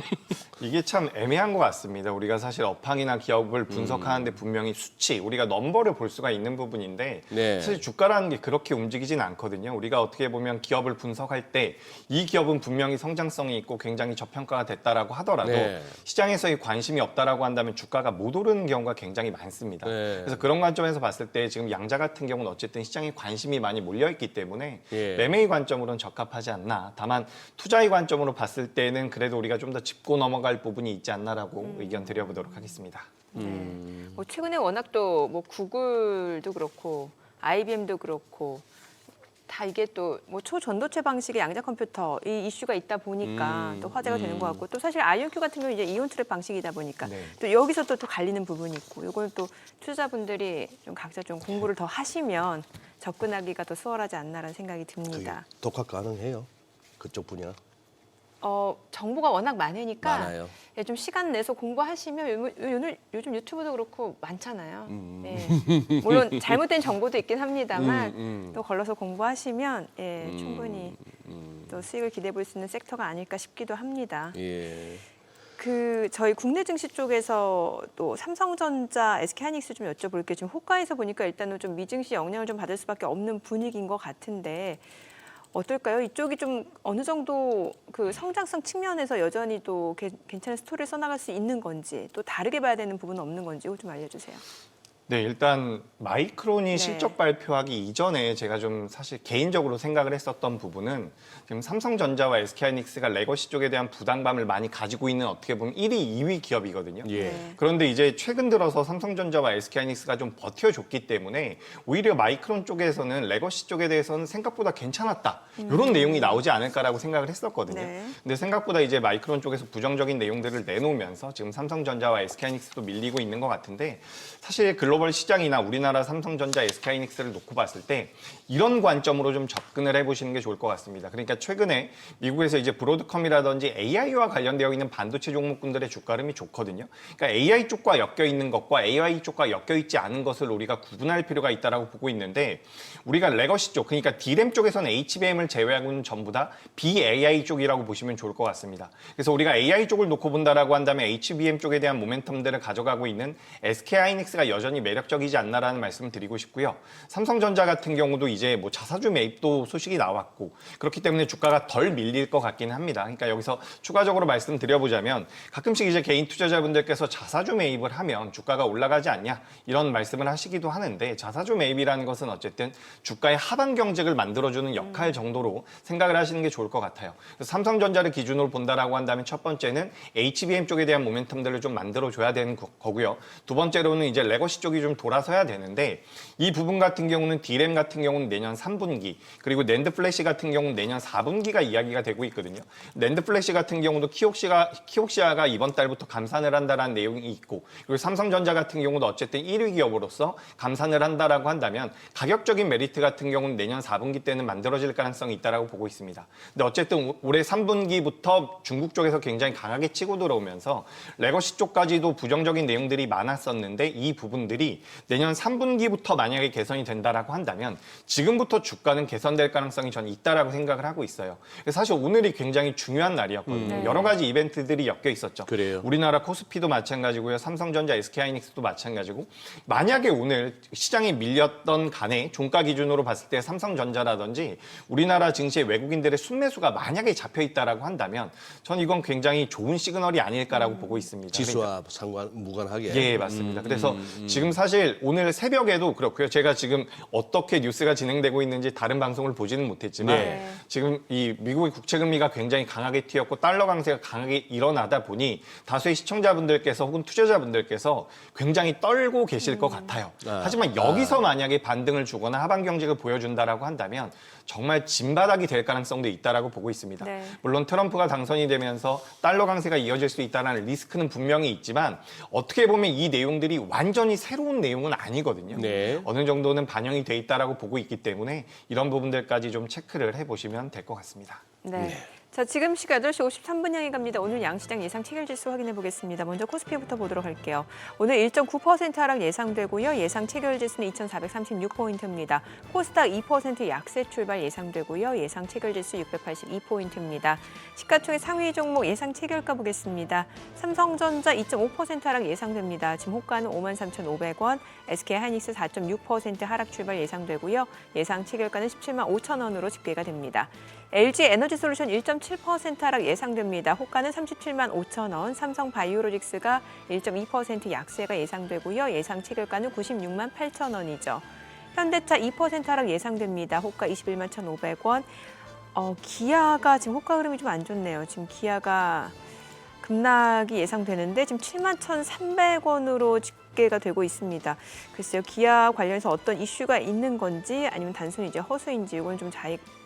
이게 참 애매한 것 같습니다. 우리가 사실 업황이나 기업을 분석하는데 분명히 수치, 우리가 넘버를 볼 수가 있는 부분인데 네. 사실 주가라는 게 그렇게 움직이진 않거든요. 우리가 어떻게 보면 기업을 분석할 때 이 기업은 분명히 성장성이 있고 굉장히 저평가가 됐다라고 하더라도 네. 시장에서의 관심이 없다라고 한다면 주가가 못 오르는 경우가 굉장히 많습니다. 네. 그래서 그런 관점에서 봤을 때 지금 양자 같은 경우는 어쨌든 시장에 관심이 많이 몰려있기 때문에 예. 매매의 관점으로는 적합하지 않나. 다만 투자의 관점으로 봤을 때는 그래도 우리가 좀 더 짚고 넘어갈 부분이 있지 않나라고 의견 드려보도록 하겠습니다. 뭐 최근에 워낙 또 뭐 구글도 그렇고 IBM도 그렇고 다 이게 또 뭐 초전도체 방식의 양자 컴퓨터 이 이슈가 있다 보니까 또 화제가 되는 것 같고 또 사실 IonQ 같은 경우 이제 이온 트랩 방식이다 보니까 네. 또 여기서 또 갈리는 부분이 있고 이걸 또 투자자분들이 좀 각자 좀 공부를 더 하시면 접근하기가 더 수월하지 않나라는 생각이 그게 듭니다. 독학 가능해요? 그쪽 분야? 정보가 워낙 많으니까 많아요. 예, 좀 시간 내서 공부하시면 요즘 유튜브도 그렇고 많잖아요. 예. 물론 잘못된 정보도 있긴 합니다만 또 걸러서 공부하시면 예, 충분히 또 수익을 기대해 볼 수 있는 섹터가 아닐까 싶기도 합니다. 예. 그 저희 국내 증시 쪽에서 또 삼성전자, SK하이닉스 좀 여쭤볼게요. 지금 호가에서 보니까 일단은 좀 미증시 영향을 좀 받을 수밖에 없는 분위기인 것 같은데 어떨까요? 이쪽이 좀 어느 정도 그 성장성 측면에서 여전히 또 괜찮은 스토리를 써나갈 수 있는 건지 또 다르게 봐야 되는 부분은 없는 건지 좀 알려주세요. 네, 일단 마이크론이 네. 실적 발표하기 이전에 제가 좀 사실 개인적으로 생각을 했었던 부분은 지금 삼성전자와 SK하이닉스가 레거시 쪽에 대한 부담감을 많이 가지고 있는 어떻게 보면 1위, 2위 기업이거든요. 예. 네. 그런데 이제 최근 들어서 삼성전자와 SK하이닉스가 좀 버텨줬기 때문에 오히려 마이크론 쪽에서는 레거시 쪽에 대해서는 생각보다 괜찮았다. 이런 내용이 나오지 않을까라고 생각을 했었거든요. 네. 근데 생각보다 이제 마이크론 쪽에서 부정적인 내용들을 내놓으면서 지금 삼성전자와 SK하이닉스도 밀리고 있는 것 같은데 사실 글로벌 시장이나 우리나라 삼성전자, SK하이닉스를 놓고 봤을 때 이런 관점으로 좀 접근을 해보시는 게 좋을 것 같습니다. 그러니까 최근에 미국에서 이제 브로드컴이라든지 AI와 관련되어 있는 반도체 종목군들의 주가 흐름이 좋거든요. 그러니까 AI 쪽과 엮여 있는 것과 AI 쪽과 엮여 있지 않은 것을 우리가 구분할 필요가 있다라고 보고 있는데 우리가 레거시 쪽, 그러니까 D램 쪽에서는 HBM을 제외하고는 전부 다 BAI 쪽이라고 보시면 좋을 것 같습니다. 그래서 우리가 AI 쪽을 놓고 본다라고 한다면 HBM 쪽에 대한 모멘텀들을 가져가고 있는 SK하이닉스가 여전히 매력적이지 않나라는 말씀을 드리고 싶고요. 삼성전자 같은 경우도 이제 뭐 자사주 매입도 소식이 나왔고 그렇기 때문에 주가가 덜 밀릴 것 같기는 합니다. 그러니까 여기서 추가적으로 말씀드려보자면 가끔씩 이제 개인 투자자분들께서 자사주 매입을 하면 주가가 올라가지 않냐 이런 말씀을 하시기도 하는데 자사주 매입이라는 것은 어쨌든 주가의 하방 경직을 만들어주는 역할 정도로 생각을 하시는 게 좋을 것 같아요. 그래서 삼성전자를 기준으로 본다라고 한다면 첫 번째는 HBM 쪽에 대한 모멘텀들을 좀 만들어줘야 되는 거고요. 두 번째로는 이제 레거시 쪽이 좀 돌아서야 되는데 이 부분 같은 경우는 D램 같은 경우는 내년 3분기 그리고 낸드 플래시 같은 경우는 내년 4분기가 이야기가 되고 있거든요. 낸드 플래시 같은 경우도 키옥시아가 이번 달부터 감산을 한다라는 내용이 있고 그리고 삼성전자 같은 경우도 어쨌든 1위 기업으로서 감산을 한다라고 한다면 가격적인 메리트 같은 경우는 내년 4분기 때는 만들어질 가능성이 있다라고 보고 있습니다. 근데 어쨌든 올해 3분기부터 중국 쪽에서 굉장히 강하게 치고 들어오면서 레거시 쪽까지도 부정적인 내용들이 많았었는데 이 부분들이 내년 3분기부터 만약에 개선이 된다라고 한다면 지금부터 주가는 개선될 가능성이 저는 있다라고 생각을 하고 있어요. 그래서 사실 오늘이 굉장히 중요한 날이었거든요. 여러 가지 이벤트들이 엮여 있었죠. 그래요. 우리나라 코스피도 마찬가지고요. 삼성전자, SK하이닉스도 마찬가지고 만약에 오늘 시장이 밀렸던 간에 종가 기준으로 봤을 때 삼성전자라든지 우리나라 증시에 외국인들의 순매수가 만약에 잡혀 있다라고 한다면 전 이건 굉장히 좋은 시그널이 아닐까라고 보고 있습니다. 지수와 무관하게. 예, 맞습니다. 그래서 지금 사실 오늘 새벽에도 그렇고요. 제가 지금 어떻게 뉴스가 진행되고 있는지 다른 방송을 보지는 못했지만 네. 지금 이 미국의 국채 금리가 굉장히 강하게 튀었고 달러 강세가 강하게 일어나다 보니 다수의 시청자분들께서 혹은 투자자분들께서 굉장히 떨고 계실 것 같아요. 하지만 여기서 만약에 반등을 주거나 하방 경직을 보여준다라고 한다면 정말 진바닥이 될 가능성도 있다라고 보고 있습니다. 네. 물론 트럼프가 당선이 되면서 달러 강세가 이어질 수 있다는 리스크는 분명히 있지만 어떻게 보면 이 내용들이 완전히 새로운 내용은 아니거든요. 네. 어느 정도는 반영이 돼 있다라고 보고 있기 때문에 이런 부분들까지 좀 체크를 해보시면 될 것 같습니다. 네. 자, 지금 시각 8시 53분 향해 갑니다. 오늘 양시장 예상 체결지수 확인해 보겠습니다. 먼저 코스피부터 보도록 할게요. 오늘 1.9% 하락 예상되고요. 예상 체결지수는 2,436포인트입니다. 코스닥 2% 약세 출발 예상되고요. 예상 체결지수 682포인트입니다. 시가총액 상위 종목 예상 체결가 보겠습니다. 삼성전자 2.5% 하락 예상됩니다. 지금 호가는 53,500원, SK하이닉스 4.6% 하락 출발 예상되고요. 예상 체결가는 17만 5천 원으로 집계가 됩니다. LG에너지솔루션 1.7% 하락 예상됩니다. 호가는 37만 5천 원, 삼성바이오로직스가 1.2% 약세가 예상되고요. 예상 체결가는 96만 8천 원이죠. 현대차 2% 하락 예상됩니다. 호가 21만 1,500원. 기아가 지금 호가 흐름이 좀 안 좋네요. 지금 기아가 급락이 예상되는데 지금 7만 1,300원으로 집계가 되고 있습니다. 글쎄요, 기아 관련해서 어떤 이슈가 있는 건지 아니면 단순히 이제 허수인지 이건 좀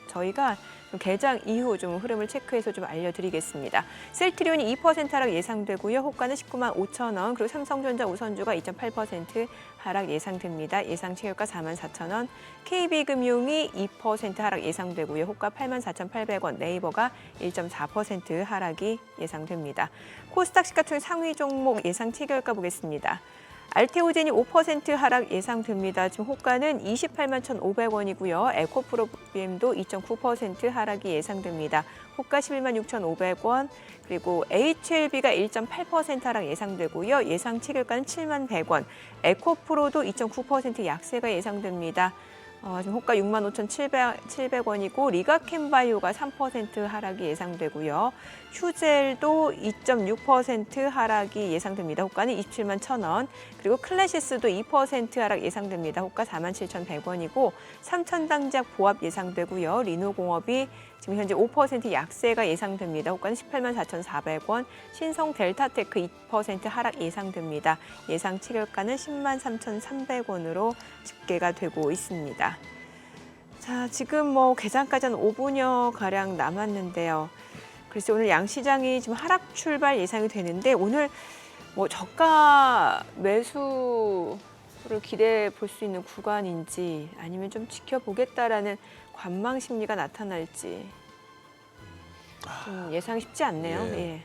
저희가 좀 개장 이후 좀 흐름을 체크해서 좀 알려드리겠습니다. 셀트리온이 2% 하락 예상되고요. 호가는 19만 5천 원, 그리고 삼성전자 우선주가 2.8% 하락 예상됩니다. 예상 체결가 4만 4천 원. KB금융이 2% 하락 예상되고요. 호가 8만 4,800원, 네이버가 1.4% 하락이 예상됩니다. 코스닥 시가총액 상위 종목 예상 체결가 보겠습니다. 알테오젠이 5% 하락 예상됩니다. 지금 호가는 28만 1,500원이고요. 에코프로비엠도 2.9% 하락이 예상됩니다. 호가 11만 6,500원. 그리고 HLB가 1.8% 하락 예상되고요. 예상 체결가는 7만 100원. 에코프로도 2.9% 약세가 예상됩니다. 지금 호가 6만 5,700원이고 리가캠바이오가 3% 하락이 예상되고요. 휴젤도 2.6% 하락이 예상됩니다. 호가는 27만 1,000원. 그리고 클래시스도 2% 하락 예상됩니다. 호가 4만 7,100원이고 삼천당작 보합 예상되고요. 리노공업이 지금 현재 5% 약세가 예상됩니다. 호가는 18만 4,400원. 신성 델타테크 2% 하락 예상됩니다. 예상 체결가는 10만 3,300원으로 집계가 되고 있습니다. 자, 지금 개장까지 한 5분여 가량 남았는데요. 그래서 오늘 양시장이 지금 하락 출발 예상이 되는데 오늘 저가 매수를 기대해 볼 수 있는 구간인지 아니면 좀 지켜보겠다라는 관망 심리가 나타날지 좀 예상이 쉽지 않네요. 예. 예.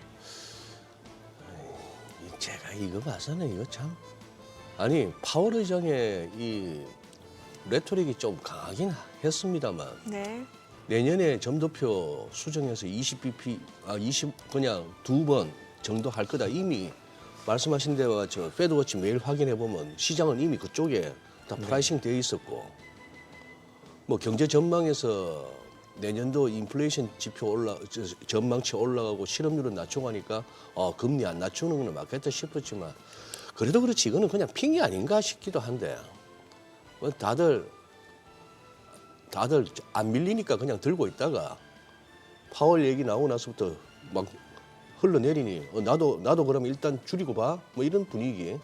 제가 이거 봐서는 이거 참 아니 파월 의장의 이 레토릭이 좀 강하긴 했습니다만 네. 내년에 점도표 수정해서 20 그냥 2번 정도 할 거다 이미 말씀하신 대로 저 페드워치 매일 확인해 보면 시장은 이미 그쪽에 다 프라이싱 되어 있었고 뭐 경제 전망에서 내년도 인플레이션 지표 전망치 올라가고 실업률은 낮추고 하니까 금리 안 낮추는 건 맞겠다 싶었지만 그래도 그렇지 이거는 그냥 핑이 아닌가 싶기도 한데 다들 안 밀리니까 그냥 들고 있다가 파월 얘기 나오고 나서부터 막 흘러내리니 나도 그럼 일단 줄이고 봐 뭐 이런 분위기.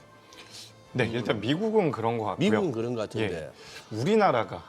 네, 일단 미국은 그런 것 같고요. 미국은 그런 것 같은데 우리나라가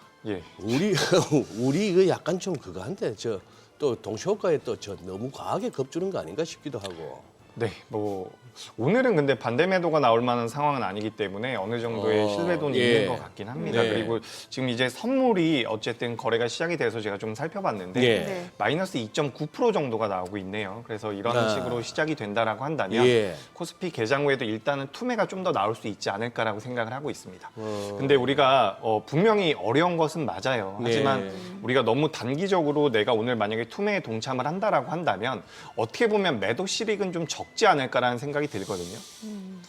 우리 이거 약간 좀 그거 한데 저 또 동시효과에 또 저 너무 과하게 겁주는 거 아닌가 싶기도 하고. 네, 뭐 오늘은 근데 반대 매도가 나올 만한 상황은 아니기 때문에 어느 정도의 신뢰도는 예. 있는 것 같긴 합니다. 네. 그리고 지금 이제 선물이 어쨌든 거래가 시작이 돼서 제가 좀 살펴봤는데 예. 네. 마이너스 2.9% 정도가 나오고 있네요. 그래서 이런 식으로 시작이 된다라고 한다면 예. 코스피 개장 후에도 일단은 투매가 좀 더 나올 수 있지 않을까라고 생각을 하고 있습니다. 근데 우리가 분명히 어려운 것은 맞아요. 하지만 네. 우리가 너무 단기적으로 내가 오늘 만약에 투매에 동참을 한다라고 한다면 어떻게 보면 매도 실익은 좀 적지 않을까라는 생각이 들거든요.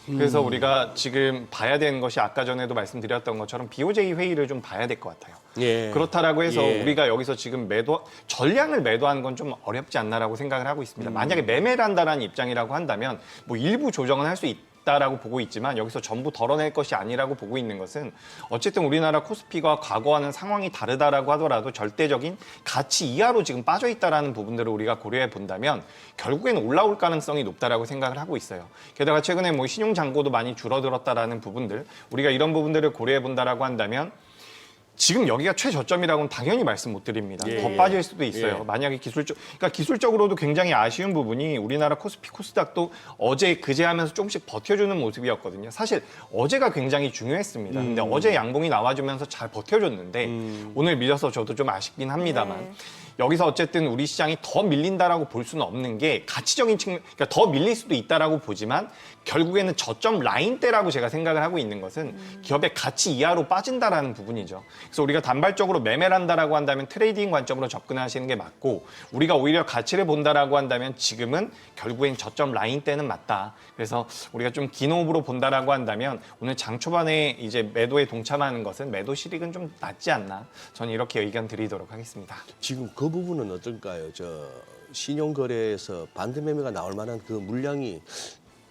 그래서 우리가 지금 봐야 되는 것이 아까 전에도 말씀드렸던 것처럼 BOJ 회의를 좀 봐야 될 것 같아요. 예. 그렇다라고 해서 예. 우리가 여기서 지금 전량을 매도하는 건 좀 어렵지 않나라고 생각을 하고 있습니다. 만약에 매매를 한다라는 입장이라고 한다면 뭐 일부 조정은 할 수 있다라고 보고 있지만 여기서 전부 덜어낼 것이 아니라고 보고 있는 것은 어쨌든 우리나라 코스피가 과거와는 상황이 다르다라고 하더라도 절대적인 가치 이하로 지금 빠져 있다라는 부분들을 우리가 고려해 본다면 결국에는 올라올 가능성이 높다라고 생각을 하고 있어요. 게다가 최근에 뭐 신용 잔고도 많이 줄어들었다라는 부분들 우리가 이런 부분들을 고려해 본다라고 한다면 지금 여기가 최저점이라고는 당연히 말씀 못 드립니다. 예. 더 빠질 수도 있어요. 예. 만약에 그러니까 기술적으로도 굉장히 아쉬운 부분이 우리나라 코스피, 코스닥도 어제 그제 하면서 조금씩 버텨주는 모습이었거든요. 사실 어제가 굉장히 중요했습니다. 근데 어제 양봉이 나와주면서 잘 버텨줬는데 오늘 밀려서 저도 좀 아쉽긴 합니다만 네. 여기서 어쨌든 우리 시장이 더 밀린다라고 볼 수는 없는 게 가치적인 측면, 그러니까 더 밀릴 수도 있다라고 보지만 결국에는 저점 라인대라고 제가 생각을 하고 있는 것은 기업의 가치 이하로 빠진다라는 부분이죠. 그래서 우리가 단발적으로 매매를 한다라고 한다면 트레이딩 관점으로 접근하시는 게 맞고 우리가 오히려 가치를 본다라고 한다면 지금은 결국엔 저점 라인대는 맞다. 그래서 우리가 좀 긴 호흡으로 본다라고 한다면 오늘 장 초반에 이제 매도에 동참하는 것은 매도 실익은 좀 낮지 않나. 저는 이렇게 의견 드리도록 하겠습니다. 지금 그 부분은 어떨까요? 저 신용거래에서 반대 매매가 나올 만한 그 물량이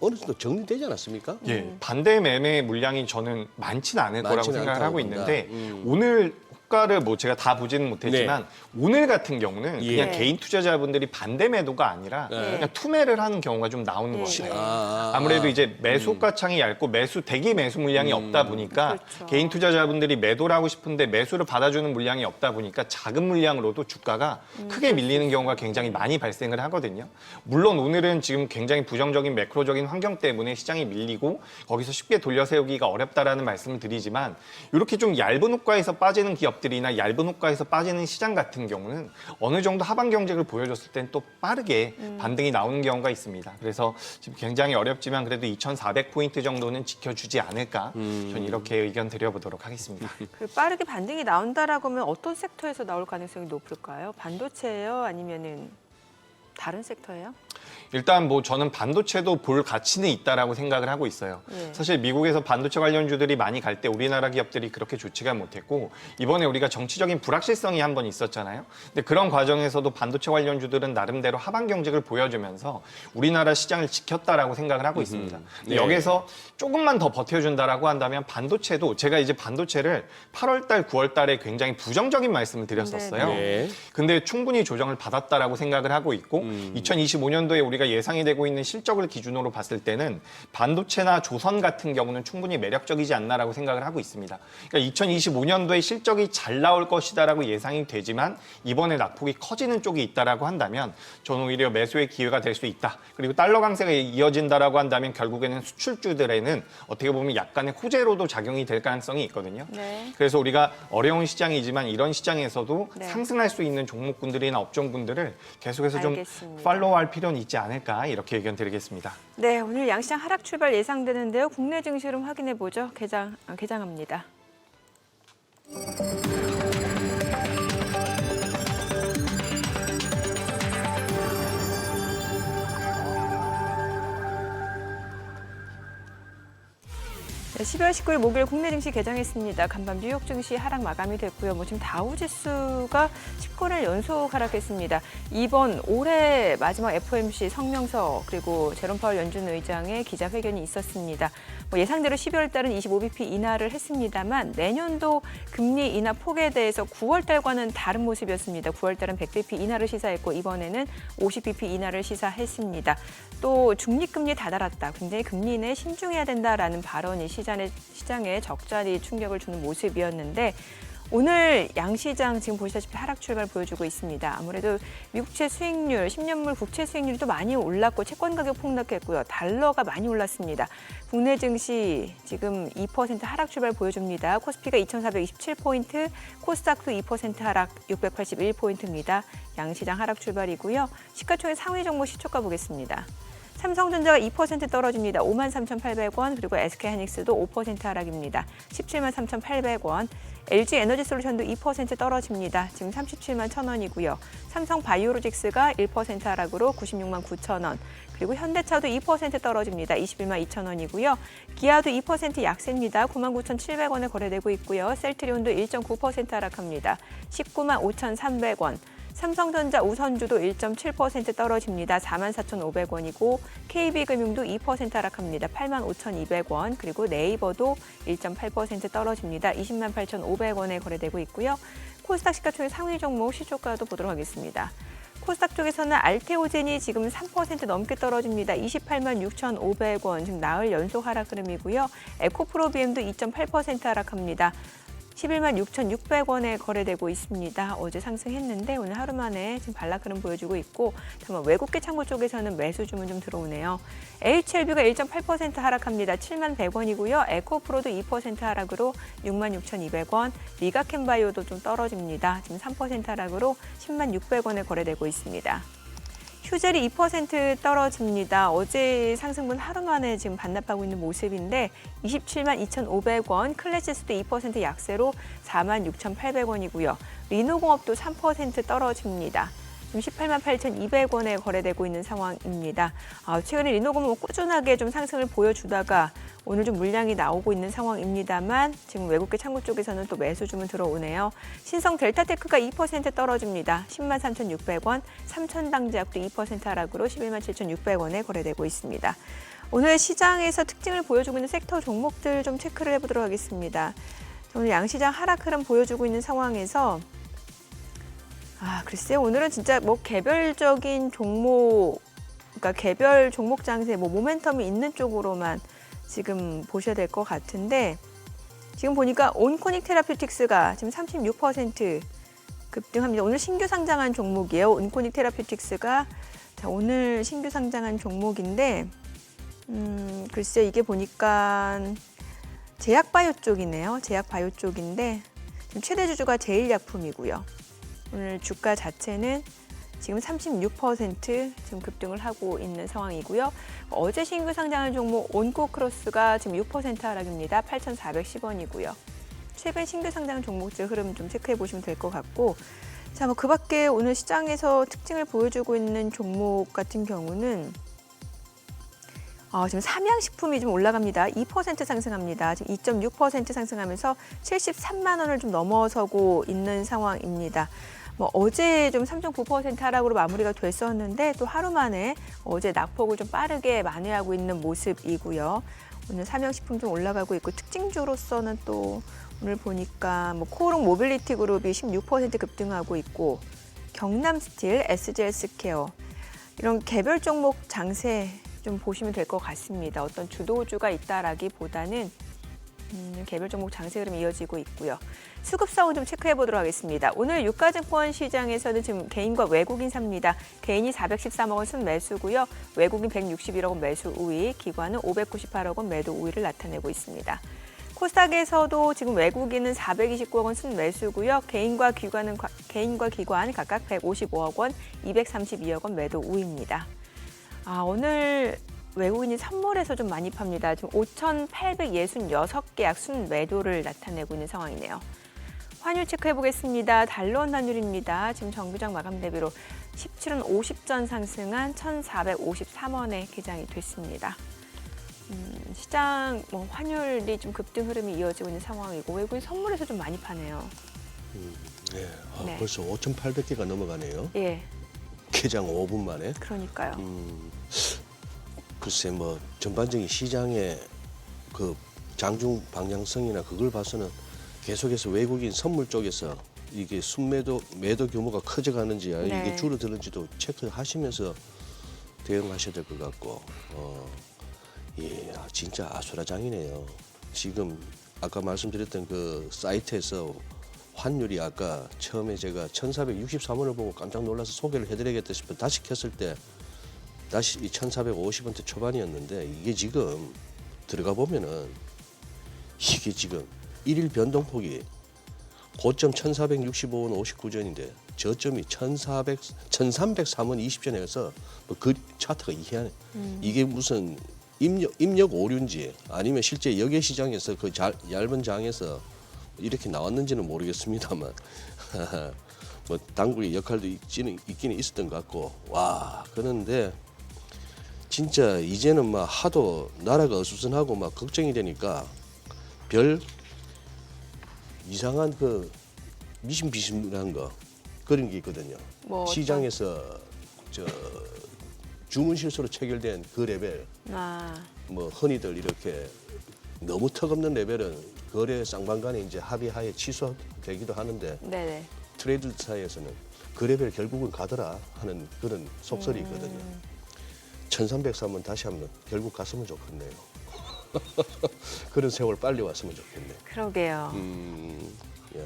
어느 정도 정리되지 않았습니까? 예, 반대 매매 물량이 저는 많지는 않을 거라고 많지는 생각을 하고 않다고 있는데 본다. 오늘 호가를 뭐 제가 다 보지는 못했지만 오늘 같은 경우는 예. 그냥 개인 투자자분들이 반대 매도가 아니라 네. 그냥 투매를 하는 경우가 좀 나오는 것 같아요. 아무래도 이제 매수 호가창이 얇고 대기 매수 물량이 없다 보니까 그렇죠. 개인 투자자분들이 매도를 하고 싶은데 매수를 받아주는 물량이 없다 보니까 작은 물량으로도 주가가 크게 밀리는 경우가 굉장히 많이 발생을 하거든요. 물론 오늘은 지금 굉장히 부정적인 매크로적인 환경 때문에 시장이 밀리고 거기서 쉽게 돌려 세우기가 어렵다라는 말씀을 드리지만 이렇게 좀 얇은 호가에서 빠지는 기업들이나 얇은 호가에서 빠지는 시장 같은 경우는 어느 정도 하방 경직을 보여줬을 땐 또 빠르게 반등이 나오는 경우가 있습니다. 그래서 지금 굉장히 어렵지만 그래도 2,400포인트 정도는 지켜주지 않을까 저는 이렇게 의견 드려보도록 하겠습니다. 그 빠르게 반등이 나온다라고 하면 어떤 섹터에서 나올 가능성이 높을까요? 반도체예요? 아니면은 다른 섹터예요? 일단 뭐 저는 반도체도 볼 가치는 있다라고 생각을 하고 있어요. 예. 사실 미국에서 반도체 관련주들이 많이 갈 때 우리나라 기업들이 그렇게 좋지가 못했고 이번에 우리가 정치적인 불확실성이 한번 있었잖아요. 근데 그런 과정에서도 반도체 관련주들은 나름대로 하방 경직을 보여주면서 우리나라 시장을 지켰다라고 생각을 하고 있습니다. 근데 네. 여기서 조금만 더 버텨준다라고 한다면 반도체도 제가 이제 반도체를 8월 달, 9월 달에 굉장히 부정적인 말씀을 드렸었어요. 네. 근데 충분히 조정을 받았다라고 생각을 하고 있고 2025년도에 우리가 예상이 되고 있는 실적을 기준으로 봤을 때는 반도체나 조선 같은 경우는 충분히 매력적이지 않나라고 생각을 하고 있습니다. 그러니까 2025년도에 실적이 잘 나올 것이다라고 예상이 되지만 이번에 낙폭이 커지는 쪽이 있다라고 한다면 저는 오히려 매수의 기회가 될 수 있다. 그리고 달러 강세가 이어진다라고 한다면 결국에는 수출주들에는 어떻게 보면 약간의 호재로도 작용이 될 가능성이 있거든요. 네. 그래서 우리가 어려운 시장이지만 이런 시장에서도 네. 상승할 수 있는 종목군들이나 업종군들을 계속해서 좀 알겠습니다. 팔로우할 필요는 있지 않을까 이렇게 의견 드리겠습니다. 네, 오늘 양시장 하락 출발 예상되는데요. 국내 증시 좀 확인해 보죠. 개장합니다. 네, 12월 19일 목요일 국내 증시 개장했습니다. 간밤 뉴욕 증시 하락 마감이 됐고요. 지금 다우 지수가 19일 연속 하락했습니다. 이번 올해 마지막 FOMC 성명서 그리고 제롬 파월 연준 의장의 기자회견이 있었습니다. 예상대로 12월 달은 25bp 인하를 했습니다만 내년도 금리 인하 폭에 대해서 9월 달과는 다른 모습이었습니다. 9월 달은 100bp 인하를 시사했고 이번에는 50bp 인하를 시사했습니다. 또 중립금리 다다랐다. 굉장히 금리 인하에 신중해야 된다라는 발언이 시장에 적잖이 충격을 주는 모습이었는데 오늘 양시장 지금 보시다시피 하락 출발 보여주고 있습니다. 아무래도 미국채 수익률, 10년물 국채 수익률도 많이 올랐고 채권 가격 폭락했고요. 달러가 많이 올랐습니다. 국내 증시 지금 2% 하락 출발 보여줍니다. 코스피가 2,427포인트, 코스닥도 2% 하락 681포인트입니다. 양시장 하락 출발이고요. 시가총액 상위 종목 시초가 보겠습니다. 삼성전자가 2% 떨어집니다. 53,800원, 그리고 SK하이닉스도 5% 하락입니다. 173,800원. LG에너지솔루션도 2% 떨어집니다. 지금 37만 1,000원이고요. 삼성바이오로직스가 1% 하락으로 96만 9,000원. 그리고 현대차도 2% 떨어집니다. 21만 2,000원이고요. 기아도 2% 약세입니다. 99,700원에 거래되고 있고요. 셀트리온도 1.9% 하락합니다. 195만 5,300원. 삼성전자 우선주도 1.7% 떨어집니다. 44,500원이고 KB금융도 2% 하락합니다. 85,200원. 그리고 네이버도 1.8% 떨어집니다. 208,500원에 거래되고 있고요. 코스닥 시가총액 상위 종목 시초가도 보도록 하겠습니다. 코스닥 쪽에서는 알테오젠이 지금 3% 넘게 떨어집니다. 28만 6,500원, 지금 나흘 연속 하락 흐름이고요. 에코프로비엠도 2.8% 하락합니다. 11만 6,600원에 거래되고 있습니다. 어제 상승했는데 오늘 하루 만에 지금 반락 흐름 보여주고 있고 다만 외국계 창구 쪽에서는 매수 주문 좀 들어오네요. HLB가 1.8% 하락합니다. 7만 100원이고요. 에코프로도 2% 하락으로 6만 6,200원. 리가캠바이오도 좀 떨어집니다. 지금 3% 하락으로 10만 600원에 거래되고 있습니다. 휴젤이 2% 떨어집니다. 어제 상승분 하루 만에 지금 반납하고 있는 모습인데 27만 2,500원, 클래시스도 2% 약세로 4만 6,800원이고요. 리노공업도 3% 떨어집니다. 지금 18만 8,200원에 거래되고 있는 상황입니다. 최근에 리노공업 꾸준하게 좀 상승을 보여주다가 오늘 좀 물량이 나오고 있는 상황입니다만 지금 외국계 창구 쪽에서는 또 매수 주문 들어오네요. 신성 델타테크가 2% 떨어집니다. 10만 3,600원, 삼천당제약도 2% 하락으로 11만 7,600원에 거래되고 있습니다. 오늘 시장에서 특징을 보여주고 있는 섹터 종목들 좀 체크를 해보도록 하겠습니다. 오늘 양시장 하락 흐름 보여주고 있는 상황에서 글쎄요, 오늘은 진짜 개별적인 종목, 그러니까 개별 종목 장세, 모멘텀이 있는 쪽으로만 지금 보셔야 될 것 같은데 지금 보니까 온코닉 테라퓨틱스가 지금 36% 급등합니다. 오늘 신규 상장한 종목이에요. 온코닉 테라퓨틱스가 오늘 신규 상장한 종목인데 글쎄 이게 보니까 제약바이오 쪽이네요. 제약바이오 쪽인데 지금 최대 주주가 제일약품이고요. 오늘 주가 자체는 지금 36% 지금 급등을 하고 있는 상황이고요. 어제 신규 상장한 종목 온코크로스가 지금 6% 하락입니다. 8,410원이고요. 최근 신규 상장 종목들 흐름 좀 체크해 보시면 될 것 같고, 자, 그 밖에 오늘 시장에서 특징을 보여주고 있는 종목 같은 경우는 지금 삼양식품이 좀 올라갑니다. 2% 상승합니다. 지금 2.6% 상승하면서 73만 원을 좀 넘어서고 있는 상황입니다. 어제 좀 3.9% 하락으로 마무리가 됐었는데 또 하루 만에 어제 낙폭을 좀 빠르게 만회하고 있는 모습이고요. 오늘 삼양식품 좀 올라가고 있고 특징주로서는 또 오늘 보니까 코오롱 모빌리티 그룹이 16% 급등하고 있고 경남스틸, SG헬스케어 이런 개별 종목 장세 좀 보시면 될 것 같습니다. 어떤 주도주가 있다라기보다는 개별 종목 장세 흐름이 이어지고 있고요. 수급 상황 좀 체크해 보도록 하겠습니다. 오늘 유가증권 시장에서는 지금 개인과 외국인 삽니다. 개인이 413억 원 순매수고요. 외국인 161억 원 매수 우위, 기관은 598억 원 매도 우위를 나타내고 있습니다. 코스닥에서도 지금 외국인은 429억 원 순매수고요. 개인과 기관 각각 155억 원, 232억 원 매도 우위입니다. 오늘 외국인이 선물에서 좀 많이 팝니다. 지금 5,866개 순 매도를 나타내고 있는 상황이네요. 환율 체크해 보겠습니다. 달러원 환율입니다. 지금 정규장 마감 대비로 17원 50전 상승한 1,453원에 개장이 됐습니다. 시장 뭐 환율이 좀 급등 흐름이 이어지고 있는 상황이고 외국인 선물에서 좀 많이 파네요. 네. 네. 벌써 5,800개가 넘어가네요. 예, 개장 5분 만에. 그러니까요. 글쎄 뭐 전반적인 시장의 그 장중 방향성이나 그걸 봐서는 계속해서 외국인 선물 쪽에서 이게 순매도 매도 규모가 커져가는지 네. 이게 줄어드는지도 체크하시면서 대응하셔야 될 것 같고 예, 진짜 아수라장이네요. 지금 아까 말씀드렸던 그 사이트에서 환율이 아까 처음에 제가 1,463원을 보고 깜짝 놀라서 소개를 해드리겠다 싶어 다시 켰을 때 다시 1,450원대 초반이었는데 이게 지금 들어가 보면은 이게 지금 일일 변동폭이 고점 1,465원 59전인데 저점이 1,303원 20전에서 뭐 그 차트가 이해하네. 이게 무슨 입력 오류인지 아니면 실제 역외 시장에서 그 얇은 장에서 이렇게 나왔는지는 모르겠습니다만 뭐 당국의 역할도 있기는 있었던 것 같고 와 그런데 진짜 이제는 막 하도 나라가 어수선하고 막 걱정이 되니까 별 이상한 그 미심비심한 거 그런 게 있거든요. 뭐 시장에서 저 주문 실수로 체결된 그 레벨 뭐 흔히들 이렇게 너무 턱없는 레벨은 거래 쌍방간에 이제 합의하에 취소되기도 하는데 네네. 트레이드 사이에서는 그 레벨 결국은 가더라 하는 그런 속설이 있거든요. 1,303원 다시 한번 결국 갔으면 좋겠네요. 그런 세월 빨리 왔으면 좋겠네. 그러게요. 야.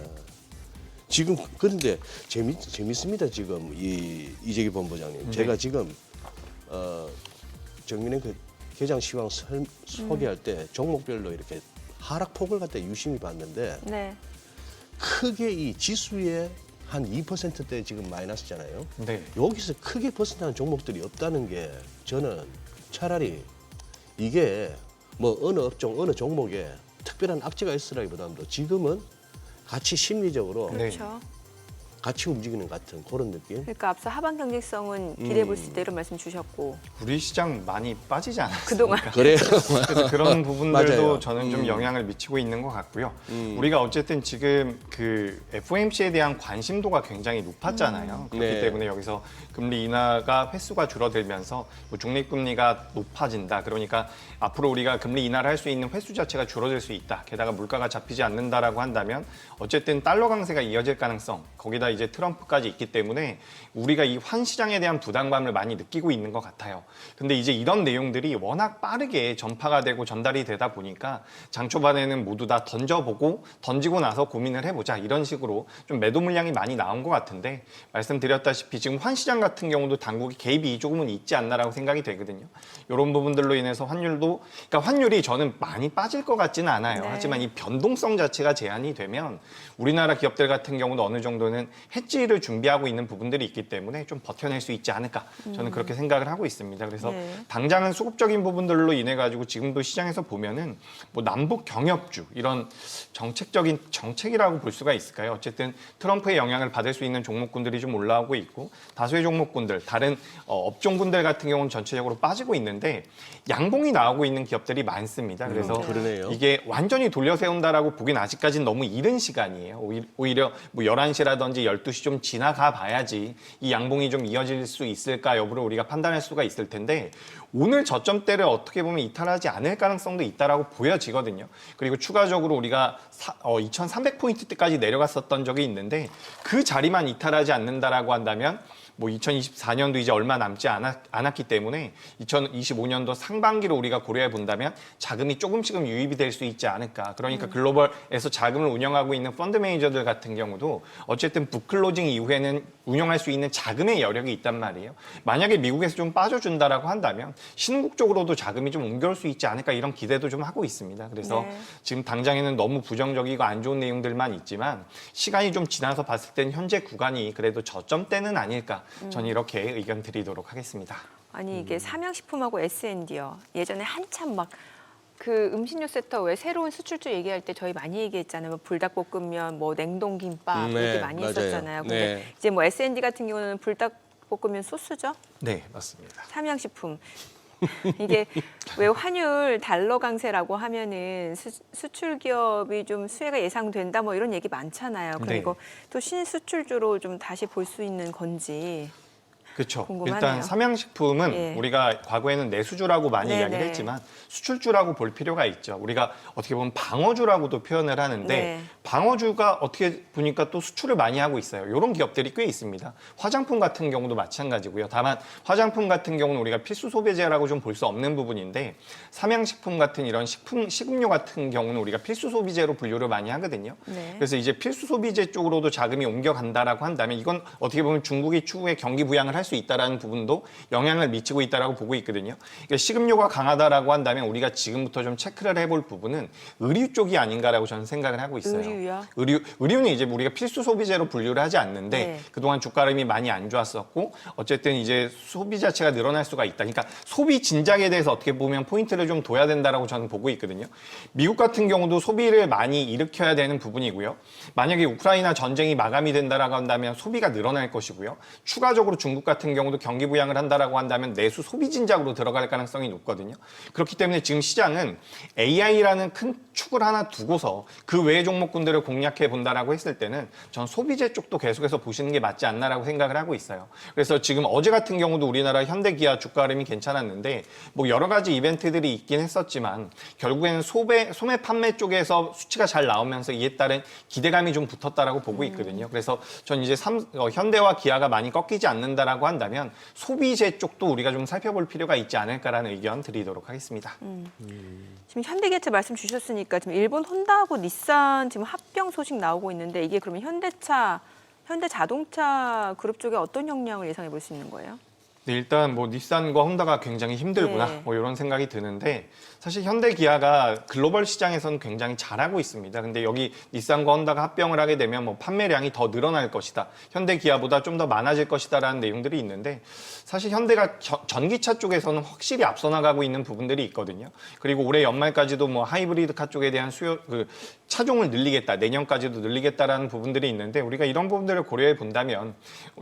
지금 그런데 재밌습니다. 지금 이재기 본부장님. 네. 제가 지금 정민의 그 개장 시황 소개할 때 종목별로 이렇게 하락폭을 갖다 유심히 봤는데 네. 크게 이 지수의 한 2%대 지금 마이너스잖아요. 네. 여기서 크게 벗어나는 종목들이 없다는 게 저는 차라리 이게 뭐 어느 업종 어느 종목에 특별한 악재가 있으라기보다도 지금은 같이 심리적으로 네. 그렇죠. 같이 움직이는 같은 그런 느낌. 그러니까 앞서 하반 경직성은 기대해 볼 수 있다 이런 말씀 주셨고 우리 시장 많이 빠지지 않았어요? 그동안 그래요. 그래서 그런 부분들도 맞아요. 저는 좀 영향을 미치고 있는 것 같고요. 우리가 어쨌든 지금 그 FOMC에 대한 관심도가 굉장히 높았잖아요. 그렇기 네. 때문에 여기서 금리 인하가 횟수가 줄어들면서 뭐 중립금리가 높아진다. 그러니까 앞으로 우리가 금리 인하를 할 수 있는 횟수 자체가 줄어들 수 있다. 게다가 물가가 잡히지 않는다라고 한다면 어쨌든 달러 강세가 이어질 가능성, 거기다 이제 트럼프까지 있기 때문에 우리가 이 환 시장에 대한 부담감을 많이 느끼고 있는 것 같아요. 근데 이제 이런 내용들이 워낙 빠르게 전파가 되고 전달이 되다 보니까 장 초반에는 모두 다 던져보고 던지고 나서 고민을 해보자 이런 식으로 좀 매도 물량이 많이 나온 것 같은데 말씀드렸다시피 지금 환 시장 같은 경우도 당국의 개입이 조금은 있지 않나라고 생각이 되거든요. 이런 부분들로 인해서 환율도 그러니까 환율이 저는 많이 빠질 것 같지는 않아요. 네. 하지만 이 변동성 자체가 제한이 되면 우리나라 기업들 같은 경우는 어느 정도는 해지를 준비하고 있는 부분들이 있기 때문에 좀 버텨낼 수 있지 않을까 저는 그렇게 생각을 하고 있습니다. 그래서 네. 당장은 수급적인 부분들로 인해 가지고 지금도 시장에서 보면은 뭐 남북 경협주 이런 정책적인 정책이라고 볼 수가 있을까요? 어쨌든 트럼프의 영향을 받을 수 있는 종목군들이 좀 올라오고 있고 다수의 종목군들 다른 업종군들 같은 경우는 전체적으로 빠지고 있는데 양봉이 나오고 있는 기업들이 많습니다. 그래서 그러네요. 이게 완전히 돌려 세운다라고 보긴 아직까지는 너무 이른 시간이에요. 오히려 뭐 11시라든지 12시 좀 지나가 봐야지 이 양봉이 좀 이어질 수 있을까 여부를 우리가 판단할 수가 있을 텐데 오늘 저점대를 어떻게 보면 이탈하지 않을 가능성도 있다라고 보여지거든요. 그리고 추가적으로 우리가 2,300포인트대까지 내려갔었던 적이 있는데 그 자리만 이탈하지 않는다라고 한다면 뭐 2024년도 이제 얼마 남지 않았기 때문에 2025년도 상반기로 우리가 고려해 본다면 자금이 조금씩은 유입이 될 수 있지 않을까. 그러니까 글로벌에서 자금을 운영하고 있는 펀드 매니저들 같은 경우도 어쨌든 북클로징 이후에는 운영할 수 있는 자금의 여력이 있단 말이에요. 만약에 미국에서 좀 빠져준다라고 한다면 신흥국 쪽으로도 자금이 좀 옮겨올 수 있지 않을까 이런 기대도 좀 하고 있습니다. 그래서 네. 지금 당장에는 너무 부정적이고 안 좋은 내용들만 있지만 시간이 좀 지나서 봤을 땐 현재 구간이 그래도 저점대는 아닐까. 저는 이렇게 의견 드리도록 하겠습니다. 아니 이게 삼양식품하고 S&D요. 예전에 한참 막 그 음식료 섹터 왜 새로운 수출주 얘기할 때 저희 많이 얘기했잖아요. 뭐 불닭볶음면, 뭐 냉동김밥 네, 얘기 많이 맞아요. 했었잖아요. 근데 네. 이제 뭐 S&D 같은 경우는 불닭볶음면 소스죠. 네, 맞습니다. 삼양식품. 이게 왜 환율 달러 강세라고 하면은 수출 기업이 좀 수혜가 예상된다 뭐 이런 얘기 많잖아요. 그리고 또 신수출주로 좀 다시 볼 수 있는 건지. 그렇죠. 궁금하네요. 일단 삼양식품은 예. 우리가 과거에는 내수주라고 많이 네네. 이야기를 했지만 수출주라고 볼 필요가 있죠. 우리가 어떻게 보면 방어주라고도 표현을 하는데 네. 방어주가 어떻게 보니까 또 수출을 많이 하고 있어요. 이런 기업들이 꽤 있습니다. 화장품 같은 경우도 마찬가지고요. 다만 화장품 같은 경우는 우리가 필수 소비재라고 좀 볼 수 없는 부분인데 삼양식품 같은 이런 식음료 같은 경우는 우리가 필수 소비재로 분류를 많이 하거든요. 네. 그래서 이제 필수 소비재 쪽으로도 자금이 옮겨간다라고 한다면 이건 어떻게 보면 중국이 추후에 경기 부양을 할 수 있다라는 부분도 영향을 미치고 있다라고 보고 있거든요. 그러니까 식음료가 강하다라고 한다면 우리가 지금부터 좀 체크를 해볼 부분은 의류 쪽이 아닌가라고 저는 생각을 하고 있어요. 의류요? 의류는 이제 우리가 필수 소비재로 분류를 하지 않는데 네. 그동안 주가 흐름이 많이 안 좋았었고 어쨌든 이제 소비 자체가 늘어날 수가 있다. 그러니까 소비 진작에 대해서 어떻게 보면 포인트를 좀 둬야 된다라고 저는 보고 있거든요. 미국 같은 경우도 소비를 많이 일으켜야 되는 부분이고요. 만약에 우크라이나 전쟁이 마감이 된다라고 한다면 소비가 늘어날 것이고요. 추가적으로 중국 같은 경우도 경기 부양을 한다라고 한다면 내수 소비 진작으로 들어갈 가능성이 높거든요. 그렇기 때문에 지금 시장은 AI라는 큰 축을 하나 두고서 그 외의 종목군들을 공략해 본다라고 했을 때는 전 소비재 쪽도 계속해서 보시는 게 맞지 않나라고 생각을 하고 있어요. 그래서 지금 어제 같은 경우도 우리나라 현대기아 주가 흐름이 괜찮았는데 뭐 여러 가지 이벤트들이 있긴 했었지만 결국에는 소매 판매 쪽에서 수치가 잘 나오면서 이에 따른 기대감이 좀 붙었다라고 보고 있거든요. 그래서 전 이제 현대와 기아가 많이 꺾이지 않는다라고 한다면 소비재 쪽도 우리가 좀 살펴볼 필요가 있지 않을까라는 의견 드리도록 하겠습니다. 지금 현대기아차 말씀 주셨으니까 지금 일본 혼다하고 닛산 지금 합병 소식 나오고 있는데 이게 그러면 현대자동차 그룹 쪽에 어떤 영향을 예상해 볼 수 있는 거예요? 네, 일단 뭐 닛산과 혼다가 굉장히 힘들구나 네. 뭐 이런 생각이 드는데 사실 현대 기아가 글로벌 시장에서는 굉장히 잘하고 있습니다. 근데 여기 닛산과 혼다가 합병을 하게 되면 뭐 판매량이 더 늘어날 것이다. 현대 기아보다 좀 더 많아질 것이다라는 내용들이 있는데 사실 현대가 전기차 쪽에서는 확실히 앞서 나가고 있는 부분들이 있거든요. 그리고 올해 연말까지도 뭐 하이브리드카 쪽에 대한 차종을 늘리겠다, 내년까지도 늘리겠다라는 부분들이 있는데 우리가 이런 부분들을 고려해 본다면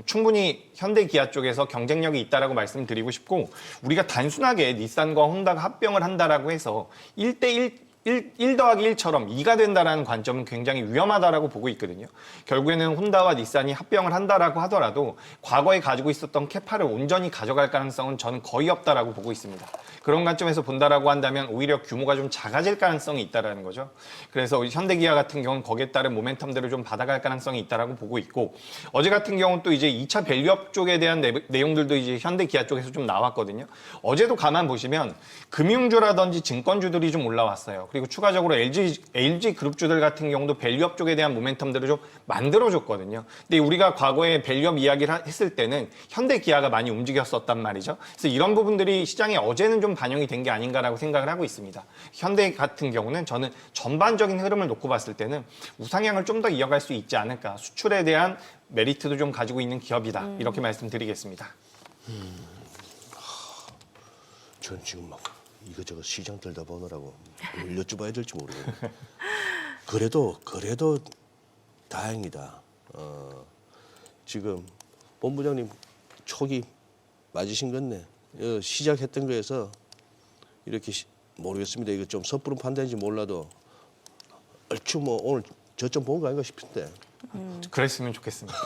충분히 현대 기아 쪽에서 경쟁력이 있다라고 말씀드리고 싶고 우리가 단순하게 닛산과 혼다가 합병을 한다라고 해서 1대1 1 더하기 1처럼 2가 된다라는 관점은 굉장히 위험하다라고 보고 있거든요. 결국에는 혼다와 닛산이 합병을 한다라고 하더라도 과거에 가지고 있었던 캐파를 온전히 가져갈 가능성은 저는 거의 없다라고 보고 있습니다. 그런 관점에서 본다라고 한다면 오히려 규모가 좀 작아질 가능성이 있다라는 거죠. 그래서 현대기아 같은 경우는 거기에 따른 모멘텀들을 좀 받아갈 가능성이 있다라고 보고 있고 어제 같은 경우는 또 이제 2차 밸류업 쪽에 대한 내용들도 이제 현대기아 쪽에서 좀 나왔거든요. 어제도 가만 보시면 금융주라든지 증권주들이 좀 올라왔어요. 그리고 추가적으로 LG 그룹주들 같은 경우도 밸류업 쪽에 대한 모멘텀들을 좀 만들어줬거든요. 근데 우리가 과거에 밸류업 이야기를 했을 때는 현대기아가 많이 움직였었단 말이죠. 그래서 이런 부분들이 시장에 어제는 좀 반영이 된 게 아닌가라고 생각을 하고 있습니다. 현대 같은 경우는 저는 전반적인 흐름을 놓고 봤을 때는 우상향을 좀 더 이어갈 수 있지 않을까. 수출에 대한 메리트도 좀 가지고 있는 기업이다. 이렇게 말씀드리겠습니다. 전 지금 막 이것저것 시장 들다 보느라고 뭘 여쭤봐야 될지 모르겠네. 그래도 다행이다. 지금 본부장님 촉이 맞으신 건네. 시작했던 거에서 이렇게 모르겠습니다. 이거 좀 섣부른 판단인지 몰라도 얼추 뭐 오늘 저점 본 거 아닌가 싶은데. 그랬으면 좋겠습니다.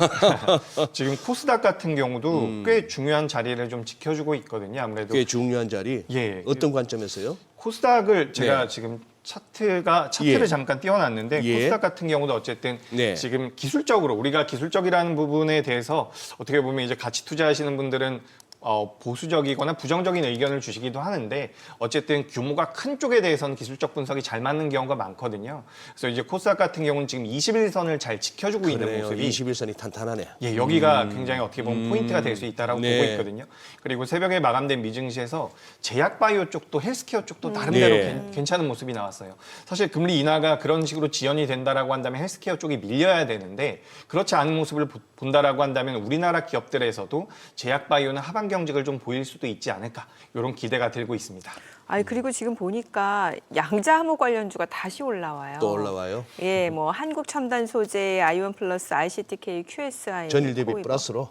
지금 코스닥 같은 경우도 꽤 중요한 자리를 좀 지켜주고 있거든요. 아무래도 꽤 중요한 자리. 예. 어떤 관점에서요? 코스닥을 제가 네. 지금 차트를 예. 잠깐 띄워놨는데 예. 코스닥 같은 경우도 어쨌든 네. 지금 기술적으로 우리가 기술적이라는 부분에 대해서 어떻게 보면 이제 같이 투자하시는 분들은 보수적이거나 부정적인 의견을 주시기도 하는데 어쨌든 규모가 큰 쪽에 대해서는 기술적 분석이 잘 맞는 경우가 많거든요. 그래서 이제 코스닥 같은 경우는 지금 21선을 잘 지켜주고 있는 그래요. 모습이 21선이 탄탄하네. 예, 여기가 굉장히 어떻게 보면 포인트가 될 수 있다라고 네. 보고 있거든요. 그리고 새벽에 마감된 미증시에서 제약바이오 쪽도 헬스케어 쪽도 나름대로 네. 괜찮은 모습이 나왔어요. 사실 금리 인하가 그런 식으로 지연이 된다라고 한다면 헬스케어 쪽이 밀려야 되는데 그렇지 않은 모습을 본다라고 한다면 우리나라 기업들에서도 제약바이오는 하반 경직을 좀 보일 수도 있지 않을까 이런 기대가 들고 있습니다. 그리고 지금 보니까 양자암호 관련주가 다시 올라와요. 또 올라와요. 예, 뭐 한국첨단소재, 아이온 플러스, ICTK, QSI. 전일 대비 코이버. 플러스로.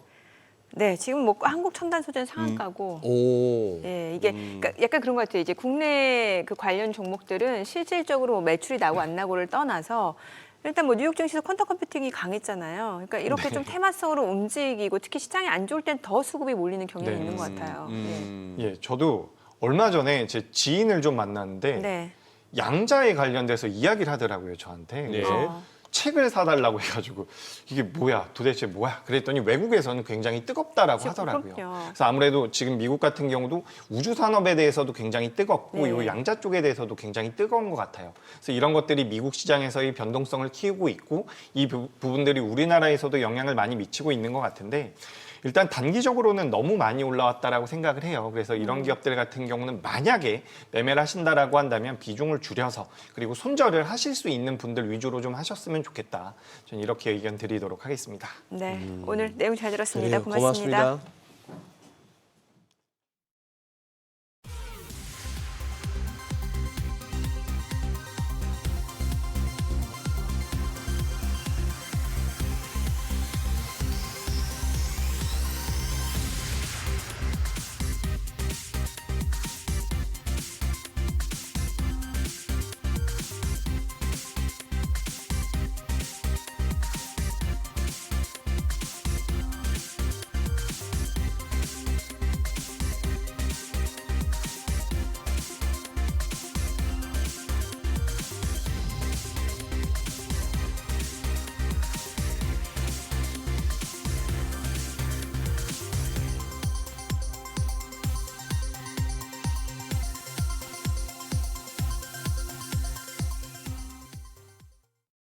네, 지금 뭐 한국 첨단 소재는 상한가고. 오. 예, 이게 그러니까 약간 그런 것 같아요. 이제 국내 그 관련 종목들은 실질적으로 뭐 매출이 나고 안 나고를 떠나서 일단 뭐 뉴욕 증시에서 퀀텀 컴퓨팅이 강했잖아요. 그러니까 이렇게 좀 테마성으로 움직이고 특히 시장이 안 좋을 땐 더 수급이 몰리는 경향이 네. 있는 것 같아요. 예, 저도 얼마 전에 제 지인을 좀 만났는데 네. 양자에 관련돼서 이야기를 하더라고요, 저한테. 그래서 어. 책을 사달라고 해가지고 이게 뭐야, 도대체 뭐야? 그랬더니 외국에서는 굉장히 뜨겁다라고 그렇죠, 하더라고요. 그럼요. 그래서 아무래도 지금 미국 같은 경우도 우주 산업에 대해서도 굉장히 뜨겁고 네. 이 양자 쪽에 대해서도 굉장히 뜨거운 것 같아요. 그래서 이런 것들이 미국 시장에서의 변동성을 키우고 있고 이 부분들이 우리나라에서도 영향을 많이 미치고 있는 것 같은데 일단 단기적으로는 너무 많이 올라왔다라고 생각을 해요. 그래서 이런 기업들 같은 경우는 만약에 매매를 하신다라고 한다면 비중을 줄여서 그리고 손절을 하실 수 있는 분들 위주로 좀 하셨으면 좋겠다. 저는 이렇게 의견 드리도록 하겠습니다. 네, 오늘 내용 잘 들었습니다. 네, 고맙습니다. 고맙습니다.